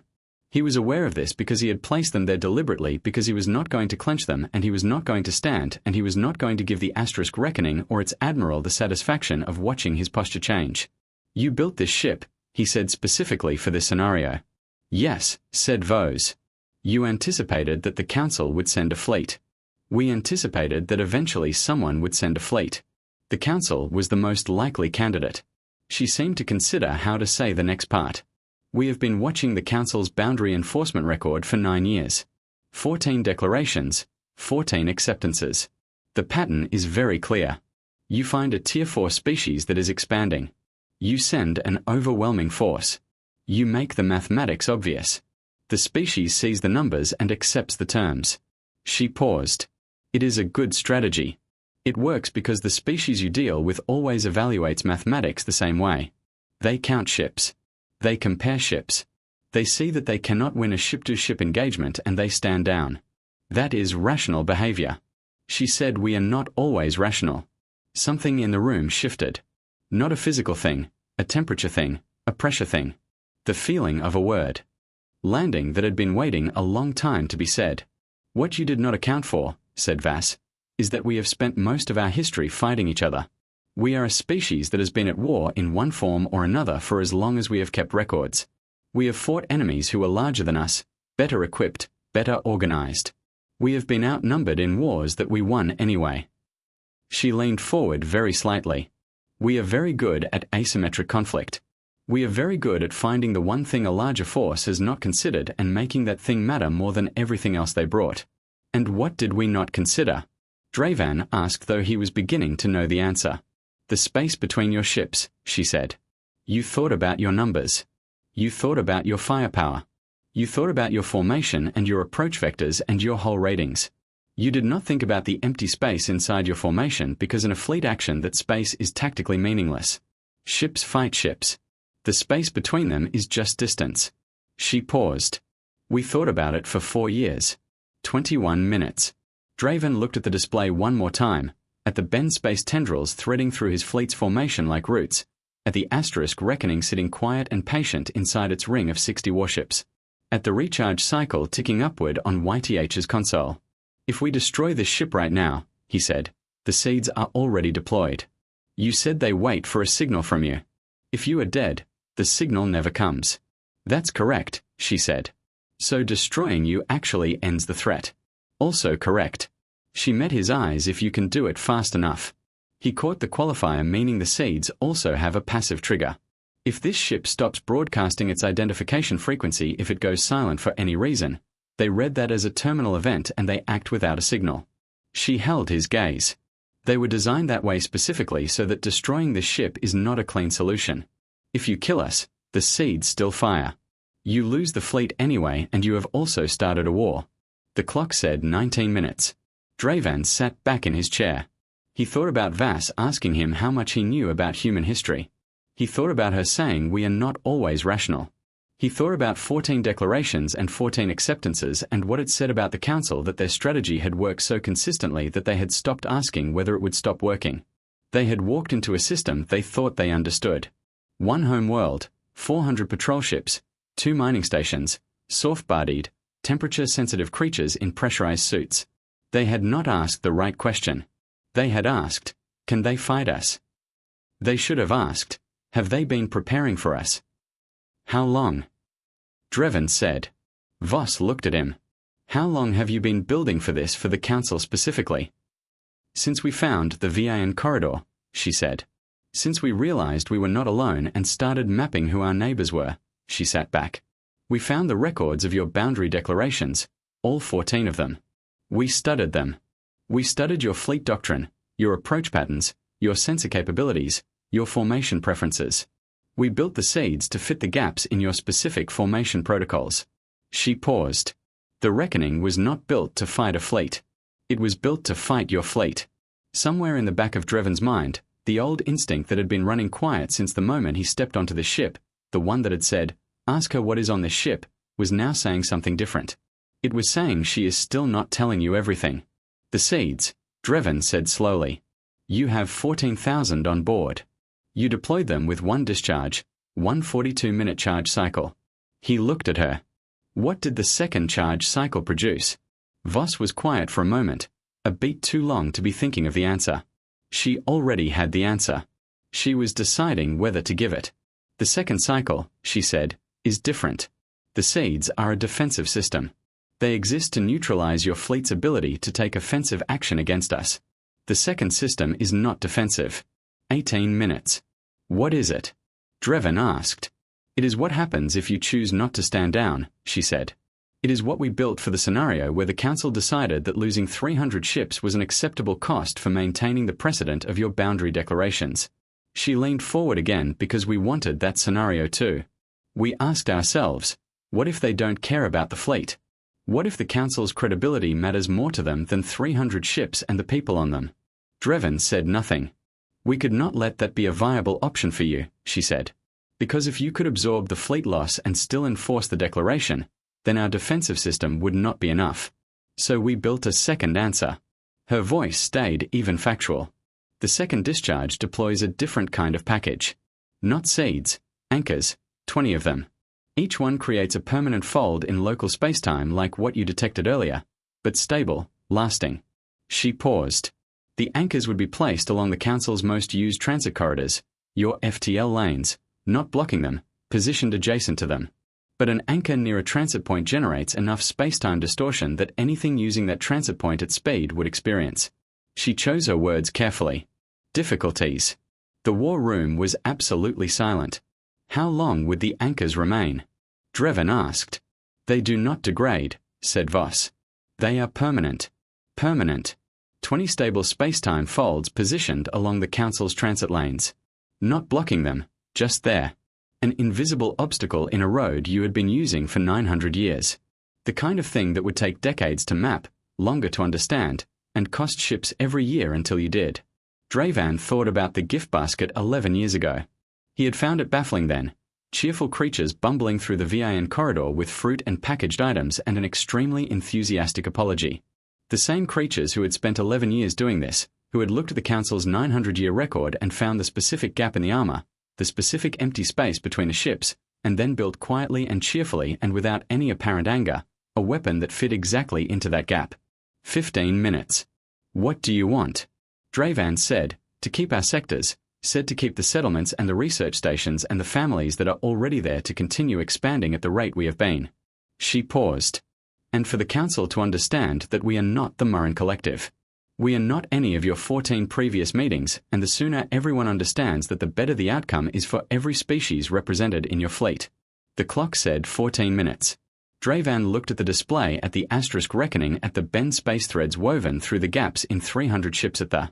He was aware of this because he had placed them there deliberately because he was not going to clench them and he was not going to stand and he was not going to give the asterisk reckoning or its admiral the satisfaction of watching his posture change. You built this ship, he said specifically for this scenario. Yes, said Vose. You anticipated that the Council would send a fleet. We anticipated that eventually someone would send a fleet. The Council was the most likely candidate. She seemed to consider how to say the next part. We have been watching the Council's boundary enforcement record for 9 years. 14 declarations, 14 acceptances. The pattern is very clear. You find a Tier 4 species that is expanding. You send an overwhelming force. You make the mathematics obvious. The species sees the numbers and accepts the terms. She paused. It is a good strategy. It works because the species you deal with always evaluates mathematics the same way. They count ships. They compare ships. They see that they cannot win a ship-to-ship engagement and they stand down. That is rational behavior. She said we are not always rational. Something in the room shifted. Not a physical thing, a temperature thing, a pressure thing. The feeling of a word. Landing that had been waiting a long time to be said. What you did not account for, said Vass, is that we have spent most of our history fighting each other. We are a species that has been at war in one form or another for as long as we have kept records. We have fought enemies who were larger than us, better equipped, better organized. We have been outnumbered in wars that we won anyway. She leaned forward very slightly. We are very good at asymmetric conflict. We are very good at finding the one thing a larger force has not considered and making that thing matter more than everything else they brought. And what did we not consider? Draven asked, though he was beginning to know the answer. The space between your ships, she said. You thought about your numbers. You thought about your firepower. You thought about your formation and your approach vectors and your hull ratings. You did not think about the empty space inside your formation because in a fleet action that space is tactically meaningless. Ships fight ships. The space between them is just distance. She paused. We thought about it for 4 years. 21 minutes. Draven looked at the display one more time, at the bend space tendrils threading through his fleet's formation like roots, at the asterisk reckoning sitting quiet and patient inside its ring of 60 warships, at the recharge cycle ticking upward on YTH's console. If we destroy this ship right now, he said, the seeds are already deployed. You said they wait for a signal from you. If you are dead, the signal never comes. That's correct, she said. So destroying you actually ends the threat. Also correct. She met his eyes. If you can do it fast enough. He caught the qualifier, meaning the seeds also have a passive trigger. If this ship stops broadcasting its identification frequency if it goes silent for any reason, they read that as a terminal event and they act without a signal. She held his gaze. They were designed that way specifically so that destroying this ship is not a clean solution. If you kill us, the seeds still fire. You lose the fleet anyway and you have also started a war. The clock said 19 minutes. Draven sat back in his chair. He thought about Vass asking him how much he knew about human history. He thought about her saying we are not always rational. He thought about 14 declarations and 14 acceptances and what it said about the council that their strategy had worked so consistently that they had stopped asking whether it would stop working. They had walked into a system they thought they understood. 1 home world, 400 patrol ships, 2 mining stations, soft-bodied, temperature-sensitive creatures in pressurized suits. They had not asked the right question. They had asked, can they fight us? They should have asked, have they been preparing for us? How long? Draven said. Voss looked at him. How long have you been building for this for the council specifically? Since we found the Vian corridor, she said. Since we realized we were not alone and started mapping who our neighbors were, she sat back. We found the records of your boundary declarations, all 14 of them. We studied them. We studied your fleet doctrine, your approach patterns, your sensor capabilities, your formation preferences. We built the seeds to fit the gaps in your specific formation protocols. She paused. The reckoning was not built to fight a fleet. It was built to fight your fleet. Somewhere in the back of Draven's mind, the old instinct that had been running quiet since the moment he stepped onto the ship, the one that had said, ask her what is on this ship, was now saying something different. It was saying she is still not telling you everything. The seeds, Draven said slowly. You have 14,000 on board. You deployed them with 1 discharge, 1 42-minute charge cycle. He looked at her. What did the second charge cycle produce? Voss was quiet for a moment, a beat too long to be thinking of the answer. She already had the answer. She was deciding whether to give it. The second cycle, she said, is different. The seeds are a defensive system. They exist to neutralize your fleet's ability to take offensive action against us. The second system is not defensive. 18 minutes. What is it? Draven asked. It is what happens if you choose not to stand down, she said. It is what we built for the scenario where the council decided that losing 300 ships was an acceptable cost for maintaining the precedent of your boundary declarations. She leaned forward again because we wanted that scenario too. We asked ourselves, what if they don't care about the fleet? What if the council's credibility matters more to them than 300 ships and the people on them? Draven said nothing. We could not let that be a viable option for you, she said. Because if you could absorb the fleet loss and still enforce the declaration, then our defensive system would not be enough. So we built a second answer. Her voice stayed even factual. The second discharge deploys a different kind of package. Not seeds, anchors, 20 of them. Each one creates a permanent fold in local spacetime like what you detected earlier, but stable, lasting. She paused. The anchors would be placed along the council's most used transit corridors, your FTL lanes, not blocking them, positioned adjacent to them. But an anchor near a transit point generates enough spacetime distortion that anything using that transit point at speed would experience. She chose her words carefully. Difficulties. The war room was absolutely silent. How long would the anchors remain? Drevin asked. They do not degrade, said Voss. They are permanent. Permanent. 20 stable spacetime folds positioned along the Council's transit lanes. Not blocking them, just there. An invisible obstacle in a road you had been using for 900 years. The kind of thing that would take decades to map, longer to understand, and cost ships every year until you did. Dravan thought about the gift basket 11 years ago. He had found it baffling then. Cheerful creatures bumbling through the VIN corridor with fruit and packaged items and an extremely enthusiastic apology. The same creatures who had spent 11 years doing this, who had looked at the Council's 900-year record and found the specific gap in the armor, the specific empty space between the ships, and then built quietly and cheerfully and without any apparent anger, a weapon that fit exactly into that gap. 15 minutes. What do you want? Dravan said, to keep our sectors, said to keep the settlements and the research stations and the families that are already there to continue expanding at the rate we have been. She paused. And for the Council to understand that we are not the Murren Collective. We are not any of your 14 previous meetings, and the sooner everyone understands that the better the outcome is for every species represented in your fleet. The clock said 14 minutes. Dravan looked at the display at the asterisk reckoning at the bend space threads woven through the gaps in 300 ships at the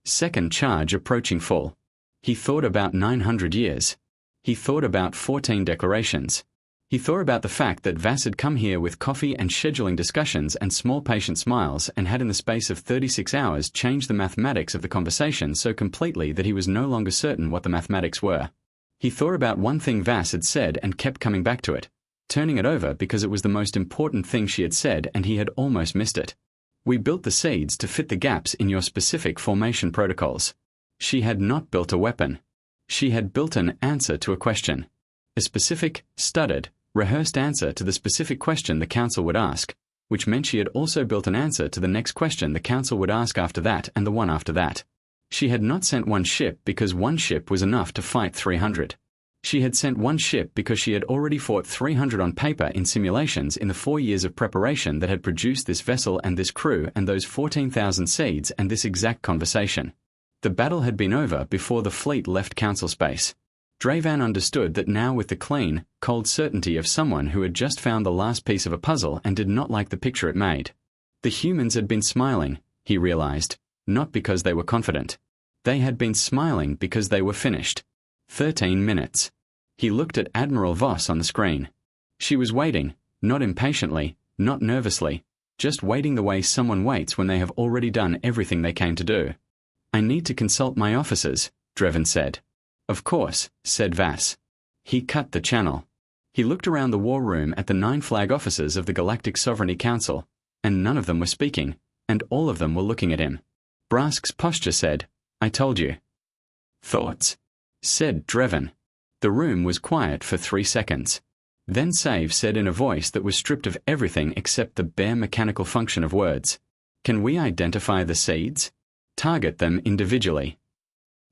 second charge approaching full. He thought about 900 years. He thought about 14 declarations. He thought about the fact that Vass had come here with coffee and scheduling discussions and small patient smiles and had in the space of 36 hours changed the mathematics of the conversation so completely that he was no longer certain what the mathematics were. He thought about one thing Vass had said and kept coming back to it, turning it over because it was the most important thing she had said and he had almost missed it. We built the seeds to fit the gaps in your specific formation protocols. She had not built a weapon. She had built an answer to a question. A specific, stuttered, rehearsed answer to the specific question the Council would ask, which meant she had also built an answer to the next question the Council would ask after that and the one after that. She had not sent one ship because one ship was enough to fight 300. She had sent one ship because she had already fought 300 on paper in simulations in the 4 years of preparation that had produced this vessel and this crew and those 14,000 seeds and this exact conversation. The battle had been over before the fleet left Council space. Dravan understood that now with the clean, cold certainty of someone who had just found the last piece of a puzzle and did not like the picture it made. The humans had been smiling, he realized, not because they were confident. They had been smiling because they were finished. 13 minutes. He looked at Admiral Voss on the screen. She was waiting, not impatiently, not nervously, just waiting the way someone waits when they have already done everything they came to do. I need to consult my officers, Drevin said. Of course, said Vass. He cut the channel. He looked around the war room at the 9 flag officers of the Galactic Sovereignty Council, and none of them were speaking, and all of them were looking at him. Brask's posture said, I told you. Thoughts? Said Drevin. The room was quiet for 3 seconds. Then Save said in a voice that was stripped of everything except the bare mechanical function of words. Can we identify the seeds? Target them individually.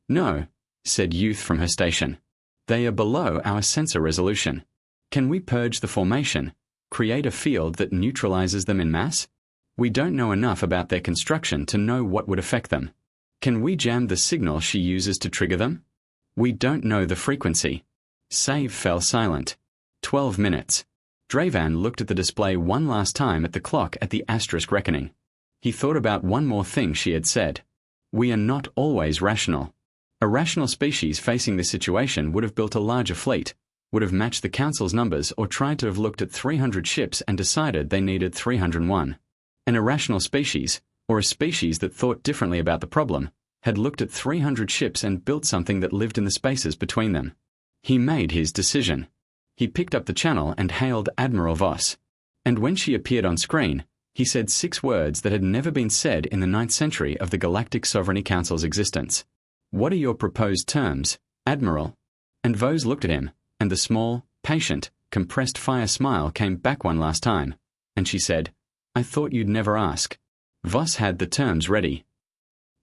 No, said Youth from her station. They are below our sensor resolution. Can we purge the formation, create a field that neutralizes them in mass? We don't know enough about their construction to know what would affect them. Can we jam the signal she uses to trigger them? We don't know the frequency. Save fell silent. 12 minutes. Dravan looked at the display one last time at the clock at the asterisk reckoning. He thought about one more thing she had said. We are not always rational. A rational species facing this situation would have built a larger fleet, would have matched the Council's numbers or tried to have looked at 300 ships and decided they needed 301. An irrational species, or a species that thought differently about the problem, had looked at 300 ships and built something that lived in the spaces between them. He made his decision. He picked up the channel and hailed Admiral Voss. And when she appeared on screen, he said 6 words that had never been said in the 9th century of the Galactic Sovereignty Council's existence. What are your proposed terms, Admiral? And Voss looked at him, and the small, patient, compressed fire smile came back one last time, and she said, I thought you'd never ask. Voss had the terms ready.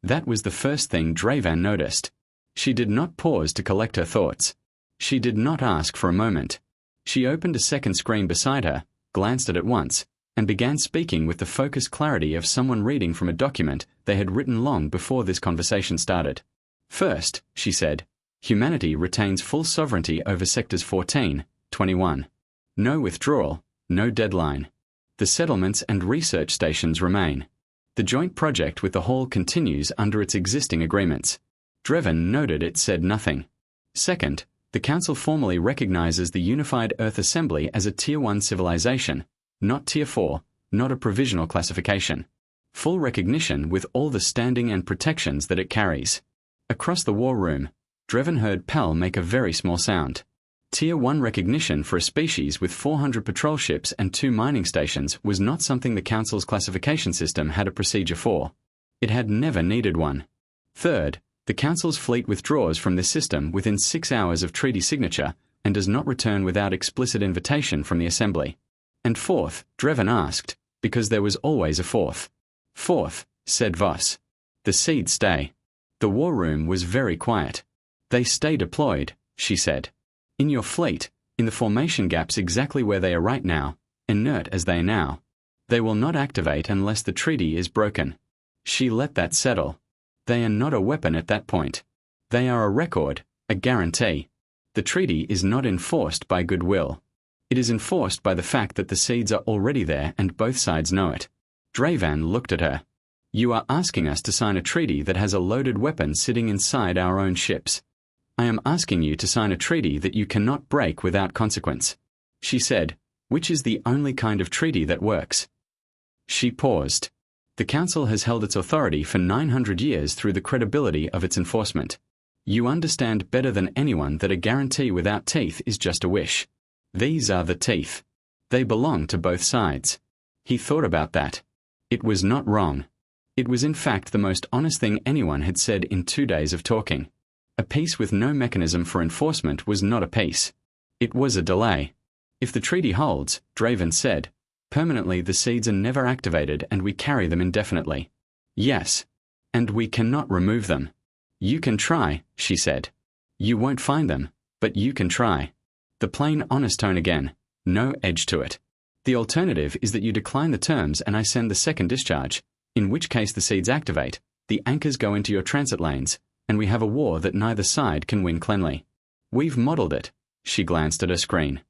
That was the first thing Dravan noticed. She did not pause to collect her thoughts. She did not ask for a moment. She opened a second screen beside her, glanced at it once, and began speaking with the focused clarity of someone reading from a document they had written long before this conversation started. First, she said, humanity retains full sovereignty over sectors 14, 21. No withdrawal, no deadline. The settlements and research stations remain. The joint project with the Hall continues under its existing agreements. Drevin noted it said nothing. Second, the Council formally recognizes the Unified Earth Assembly as a Tier 1 civilization, not Tier 4, not a provisional classification. Full recognition with all the standing and protections that it carries. Across the war room, Drevin heard Pell make a very small sound. Tier 1 recognition for a species with 400 patrol ships and 2 mining stations was not something the Council's classification system had a procedure for. It had never needed one. Third, the Council's fleet withdraws from this system within 6 hours of treaty signature and does not return without explicit invitation from the Assembly. And fourth, Drevin asked, because there was always a fourth. Fourth, said Voss. The Seeds stay. The war room was very quiet. They stay deployed, she said. In your fleet, in the formation gaps exactly where they are right now, inert as they are now. They will not activate unless the treaty is broken. She let that settle. They are not a weapon at that point. They are a record, a guarantee. The treaty is not enforced by goodwill. It is enforced by the fact that the seeds are already there and both sides know it. Drevin looked at her. You are asking us to sign a treaty that has a loaded weapon sitting inside our own ships. I am asking you to sign a treaty that you cannot break without consequence. She said, which is the only kind of treaty that works. She paused. The Council has held its authority for 900 years through the credibility of its enforcement. You understand better than anyone that a guarantee without teeth is just a wish. These are the teeth. They belong to both sides. He thought about that. It was not wrong. It was in fact the most honest thing anyone had said in 2 days of talking. A peace with no mechanism for enforcement was not a peace. It was a delay. If the treaty holds, Drevin said, permanently the seeds are never activated and we carry them indefinitely. Yes. And we cannot remove them. You can try, she said. You won't find them, but you can try. The plain honest tone again, no edge to it. The alternative is that you decline the terms and I send the second discharge, in which case the seeds activate, the anchors go into your transit lanes, and we have a war that neither side can win cleanly. We've modelled it. She glanced at her screen.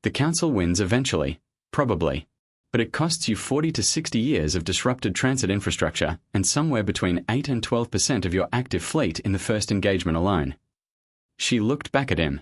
The Council wins eventually, probably. But it costs you 40 to 60 years of disrupted transit infrastructure and somewhere between 8 and 12% of your active fleet in the first engagement alone. She looked back at him.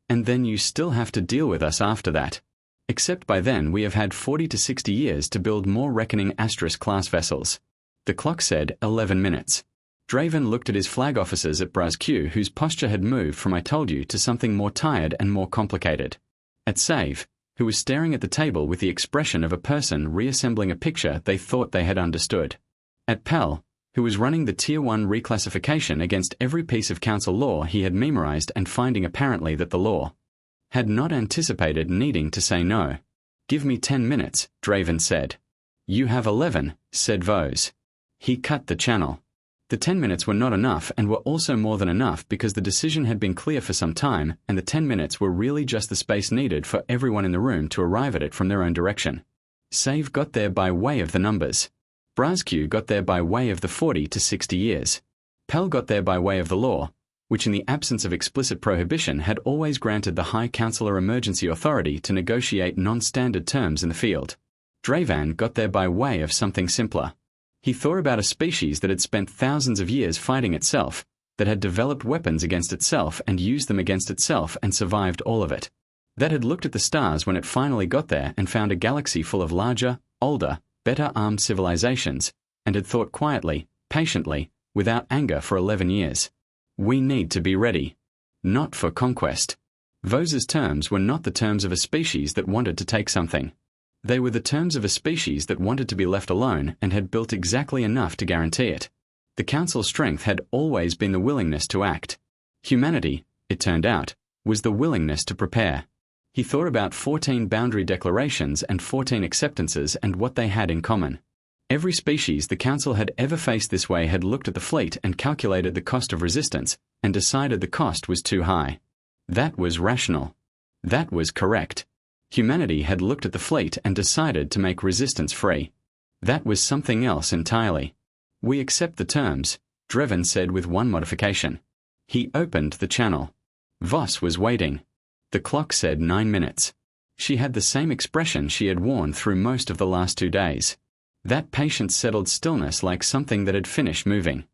And then you still have to deal with us after that. Except by then we have had 40 to 60 years to build more Reckoning Asterisk-class vessels. The clock said 11 minutes. Drevin looked at his flag officers at Brasque, whose posture had moved from I told you to something more tired and more complicated. At Save, who was staring at the table with the expression of a person reassembling a picture they thought they had understood. At Pell, who was running the Tier 1 reclassification against every piece of Council law he had memorized and finding apparently that the law had not anticipated needing to say no. Give me 10 minutes, Drevin said. You have 11, said Vose. He cut the channel. The 10 minutes were not enough and were also more than enough because the decision had been clear for some time and the 10 minutes were really just the space needed for everyone in the room to arrive at it from their own direction. Save got there by way of the numbers. Brasque got there by way of the 40 to 60 years. Pell got there by way of the law, which in the absence of explicit prohibition had always granted the High Councillor emergency authority to negotiate non-standard terms in the field. Drevin got there by way of something simpler. He thought about a species that had spent thousands of years fighting itself, that had developed weapons against itself and used them against itself and survived all of it. That had looked at the stars when it finally got there and found a galaxy full of larger, older, better armed civilizations, and had thought quietly, patiently, without anger for 11 years. We need to be ready. Not for conquest. Vose's terms were not the terms of a species that wanted to take something. They were the terms of a species that wanted to be left alone and had built exactly enough to guarantee it. The Council's strength had always been the willingness to act. Humanity, it turned out, was the willingness to prepare. He thought about 14 boundary declarations and 14 acceptances and what they had in common. Every species the Council had ever faced this way had looked at the fleet and calculated the cost of resistance and decided the cost was too high. That was rational. That was correct. Humanity had looked at the fleet and decided to make resistance free. That was something else entirely. We accept the terms, Drevin said with one modification. He opened the channel. Voss was waiting. The clock said 9 minutes. She had the same expression she had worn through most of the last 2 days. That patient settled stillness like something that had finished moving.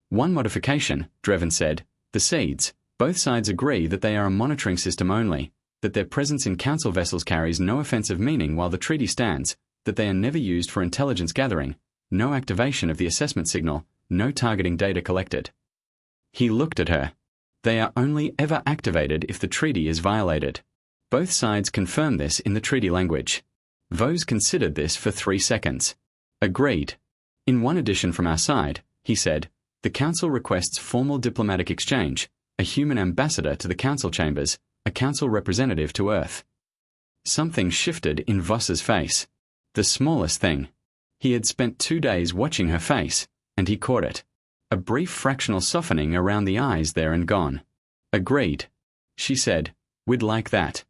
One modification, Drevin said. The seeds. Both sides agree that they are a monitoring system only, that their presence in council vessels carries no offensive meaning while the treaty stands, that they are never used for intelligence gathering, no activation of the assessment signal, no targeting data collected. He looked at her. They are only ever activated if the treaty is violated. Both sides confirm this in the treaty language. Vos considered this for 3 seconds. Agreed. In one addition from our side, he said, the council requests formal diplomatic exchange, a human ambassador to the council chambers, a council representative to Earth. Something shifted in Voss's face. The smallest thing. He had spent 2 days watching her face, and he caught it. A brief fractional softening around the eyes there and gone. Agreed. She said, we'd like that.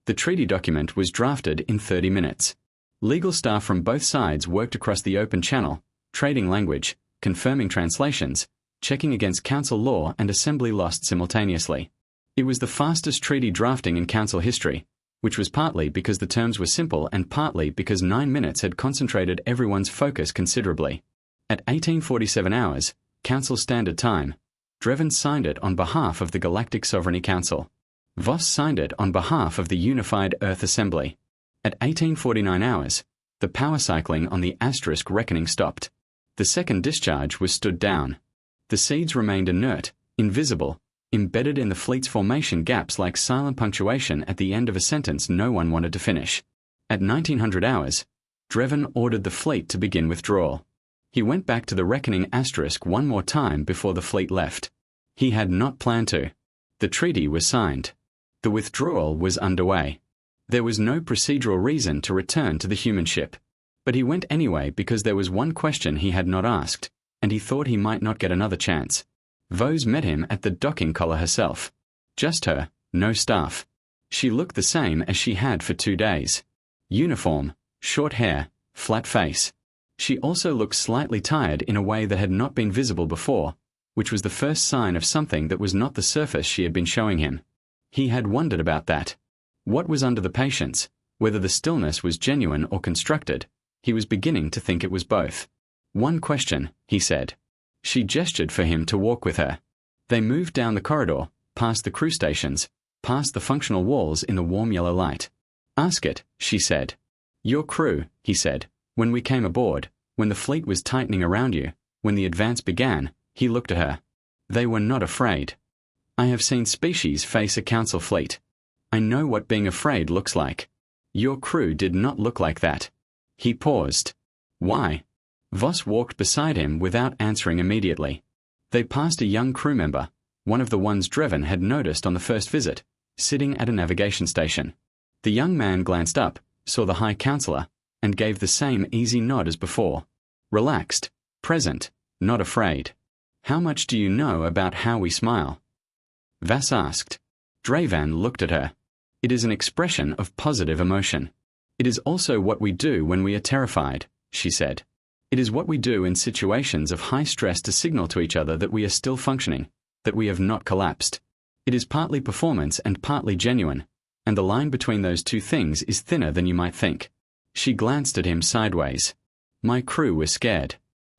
The treaty document was drafted in 30 minutes. Legal staff from both sides worked across the open channel, trading language, confirming translations, checking against council law and assembly lost simultaneously. It was the fastest treaty drafting in council history, which was partly because the terms were simple and partly because 9 minutes had concentrated everyone's focus considerably. At 1847 hours, Council Standard Time, Drevin signed it on behalf of the Galactic Sovereignty Council. Voss signed it on behalf of the Unified Earth Assembly. At 1849 hours, the power cycling on the asterisk reckoning stopped. The second discharge was stood down. The seeds remained inert, invisible, embedded in the fleet's formation gaps like silent punctuation at the end of a sentence no one wanted to finish. At 1900 hours, Drevin ordered the fleet to begin withdrawal. He went back to the reckoning asterisk one more time before the fleet left. He had not planned to. The treaty was signed. The withdrawal was underway. There was no procedural reason to return to the human ship. But he went anyway because there was one question he had not asked, and he thought he might not get another chance. Vos met him at the docking collar herself. Just her, no staff. She looked the same as she had for 2 days. Uniform, short hair, flat face. She also looked slightly tired in a way that had not been visible before, which was the first sign of something that was not the surface she had been showing him. He had wondered about that. What was under the patience, whether the stillness was genuine or constructed? He was beginning to think it was both. One question, he said. She gestured for him to walk with her. They moved down the corridor, past the crew stations, past the functional walls in the warm yellow light. Ask it, she said. Your crew, he said. When we came aboard, when the fleet was tightening around you, when the advance began, he looked at her. They were not afraid. I have seen species face a council fleet. I know what being afraid looks like. Your crew did not look like that. He paused. Why? Voss walked beside him without answering immediately. They passed a young crew member, one of the ones Drevin had noticed on the first visit, sitting at a navigation station. The young man glanced up, saw the High Counselor, and gave the same easy nod as before. Relaxed, present, not afraid. How much do you know about how we smile? Vass asked. Drevin looked at her. It is an expression of positive emotion. It is also what we do when we are terrified, she said. It is what we do in situations of high stress to signal to each other that we are still functioning, that we have not collapsed. It is partly performance and partly genuine, and the line between those two things is thinner than you might think. She glanced at him sideways. My crew was scared.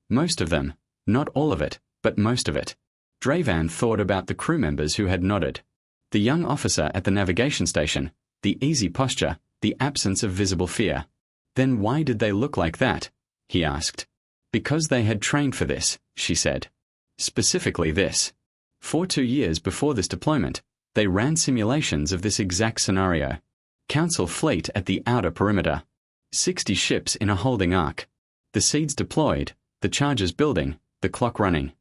Most of them, not all of it, but most of it. Drevin thought about the crew members who had nodded. The young officer at the navigation station, the easy posture, the absence of visible fear. Then why did they look like that? He asked. Because they had trained for this, she said. Specifically this. For 2 years before this deployment, they ran simulations of this exact scenario. Council fleet at the outer perimeter. 60 ships in a holding arc. The seeds deployed, the charges building, the clock running.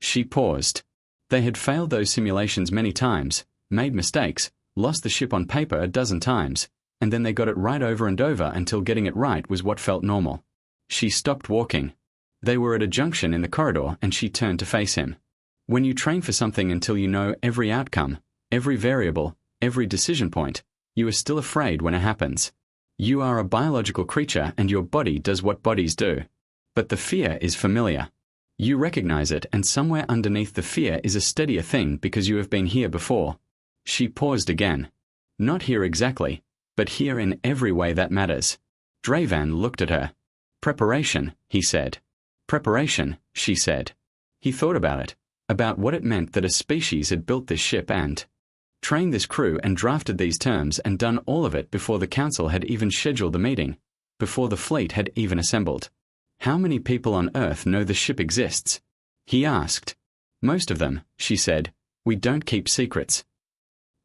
She paused. They had failed those simulations many times, made mistakes, lost the ship on paper a dozen times, and then they got it right over and over until getting it right was what felt normal. She stopped walking. They were at a junction in the corridor and she turned to face him. When you train for something until you know every outcome, every variable, every decision point, You are still afraid when it happens. You are a biological creature and your body does what bodies do. But the fear is familiar. You recognize it, and somewhere underneath the fear is a steadier thing because you have been here before. She paused again. Not here exactly, but here in every way that matters. Dravan looked at her. Preparation, he said. Preparation, she said. He thought about it, about what it meant that a species had built this ship and trained this crew and drafted these terms and done all of it before the council had even scheduled the meeting, before the fleet had even assembled. How many people on Earth know the ship exists? He asked. Most of them, she said. We don't keep secrets.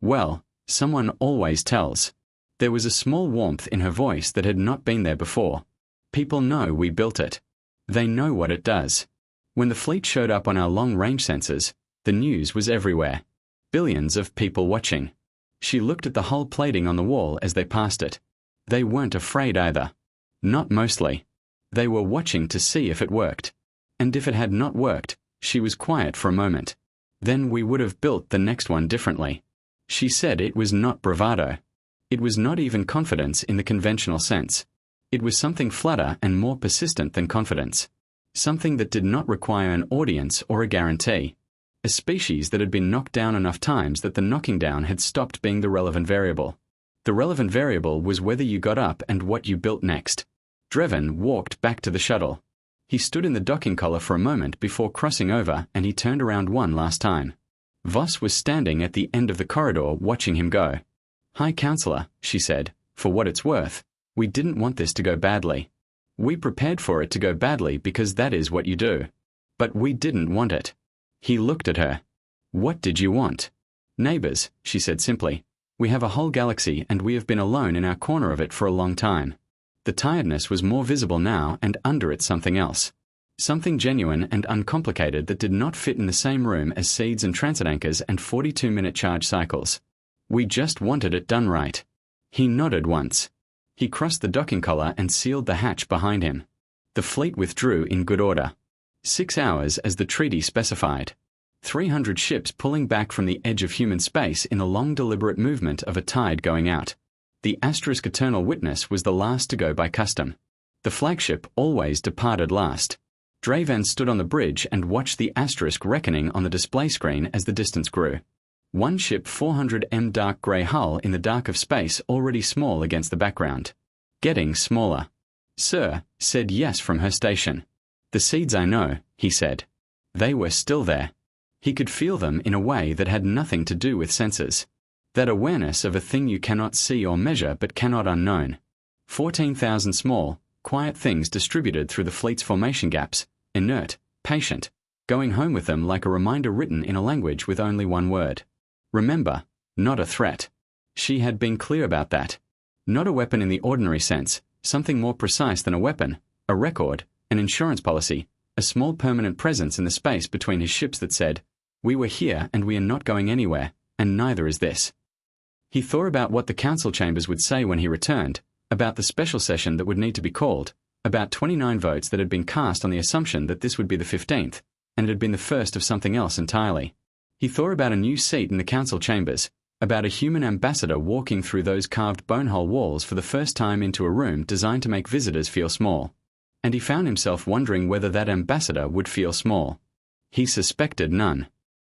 Well, someone always tells. There was a small warmth in her voice that had not been there before. People know we built it. They know what it does. When the fleet showed up on our long-range sensors, the news was everywhere. Billions of people watching. She looked at the hull plating on the wall as they passed it. They weren't afraid either. Not mostly. They were watching to see if it worked. And if it had not worked, she was quiet for a moment. Then we would have built the next one differently. She said it was not bravado. It was not even confidence in the conventional sense. It was something flatter and more persistent than confidence. Something that did not require an audience or a guarantee. A species that had been knocked down enough times that the knocking down had stopped being the relevant variable. The relevant variable was whether you got up and what you built next. Dravan walked back to the shuttle. He stood in the docking collar for a moment before crossing over, and he turned around one last time. Voss was standing at the end of the corridor watching him go. High Counselor, she said, for what it's worth, we didn't want this to go badly. We prepared for it to go badly because that is what you do. But we didn't want it. He looked at her. What did you want? Neighbors, she said simply. We have a whole galaxy and we have been alone in our corner of it for a long time. The tiredness was more visible now, and under it something else. Something genuine and uncomplicated that did not fit in the same room as seeds and transit anchors and 42-minute charge cycles. We just wanted it done right. He nodded once. He crossed the docking collar and sealed the hatch behind him. The fleet withdrew in good order. 6 hours as the treaty specified. 300 ships pulling back from the edge of human space in a long deliberate movement of a tide going out. The asterisk Eternal Witness was the last to go by custom. The flagship always departed last. Dravan stood on the bridge and watched the asterisk reckoning on the display screen as the distance grew. One ship 400M dark grey hull in the dark of space already small against the background. Getting smaller. Sir, said yes from her station. The seeds I know, he said. They were still there. He could feel them in a way that had nothing to do with senses. That awareness of a thing you cannot see or measure but cannot unknown. 14,000 small, quiet things distributed through the fleet's formation gaps, inert, patient, going home with them like a reminder written in a language with only one word. Remember, not a threat. She had been clear about that. Not a weapon in the ordinary sense, something more precise than a weapon, a record, an insurance policy, a small permanent presence in the space between his ships that said, we were here and we are not going anywhere, and neither is this. He thought about what the council chambers would say when he returned, about the special session that would need to be called, about 29 votes that had been cast on the assumption that this would be the 15th, and it had been the first of something else entirely. He thought about a new seat in the council chambers, about a human ambassador walking through those carved bonehole walls for the first time into a room designed to make visitors feel small. And he found himself wondering whether that ambassador would feel small. He suspected none.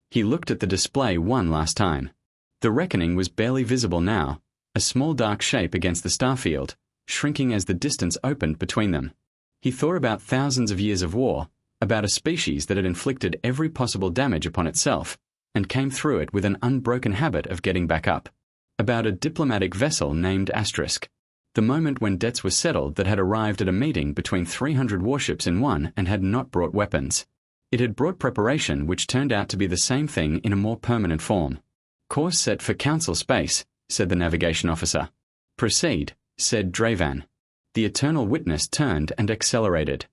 He looked at the display one last time. The reckoning was barely visible now, a small dark shape against the starfield, shrinking as the distance opened between them. He thought about thousands of years of war, about a species that had inflicted every possible damage upon itself, and came through it with an unbroken habit of getting back up. About a diplomatic vessel named Asterisk. The moment when debts were settled that had arrived at a meeting between 300 warships in one and had not brought weapons. It had brought preparation which turned out to be the same thing in a more permanent form. Course set for council space, said the navigation officer. Proceed, said Dravan. The Eternal Witness turned and accelerated.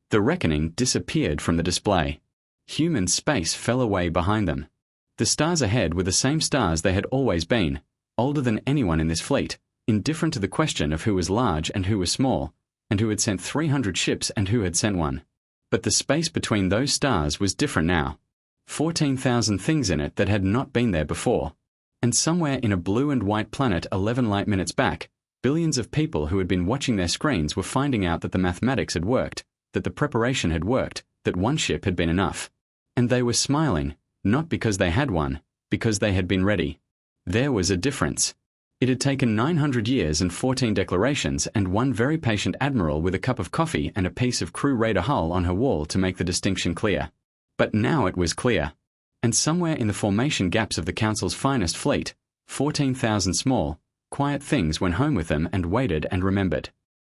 The reckoning disappeared from the display. Human space fell away behind them. The stars ahead were the same stars they had always been, older than anyone in this fleet, indifferent to the question of who was large and who was small, and who had sent 300 ships and who had sent one. But the space between those stars was different now. 14,000 things in it that had not been there before. And somewhere in a blue and white planet 11 light minutes back, billions of people who had been watching their screens were finding out that the mathematics had worked, that the preparation had worked, that one ship had been enough. And they were smiling, not because they had one, because they had been ready. There was a difference. It had taken 900 years and 14 declarations and one very patient admiral with a cup of coffee and a piece of crew raider hull on her wall to make the distinction clear. But now it was clear. And somewhere in the formation gaps of the Council's finest fleet, 14,000 small, quiet things went home with them and waited and remembered.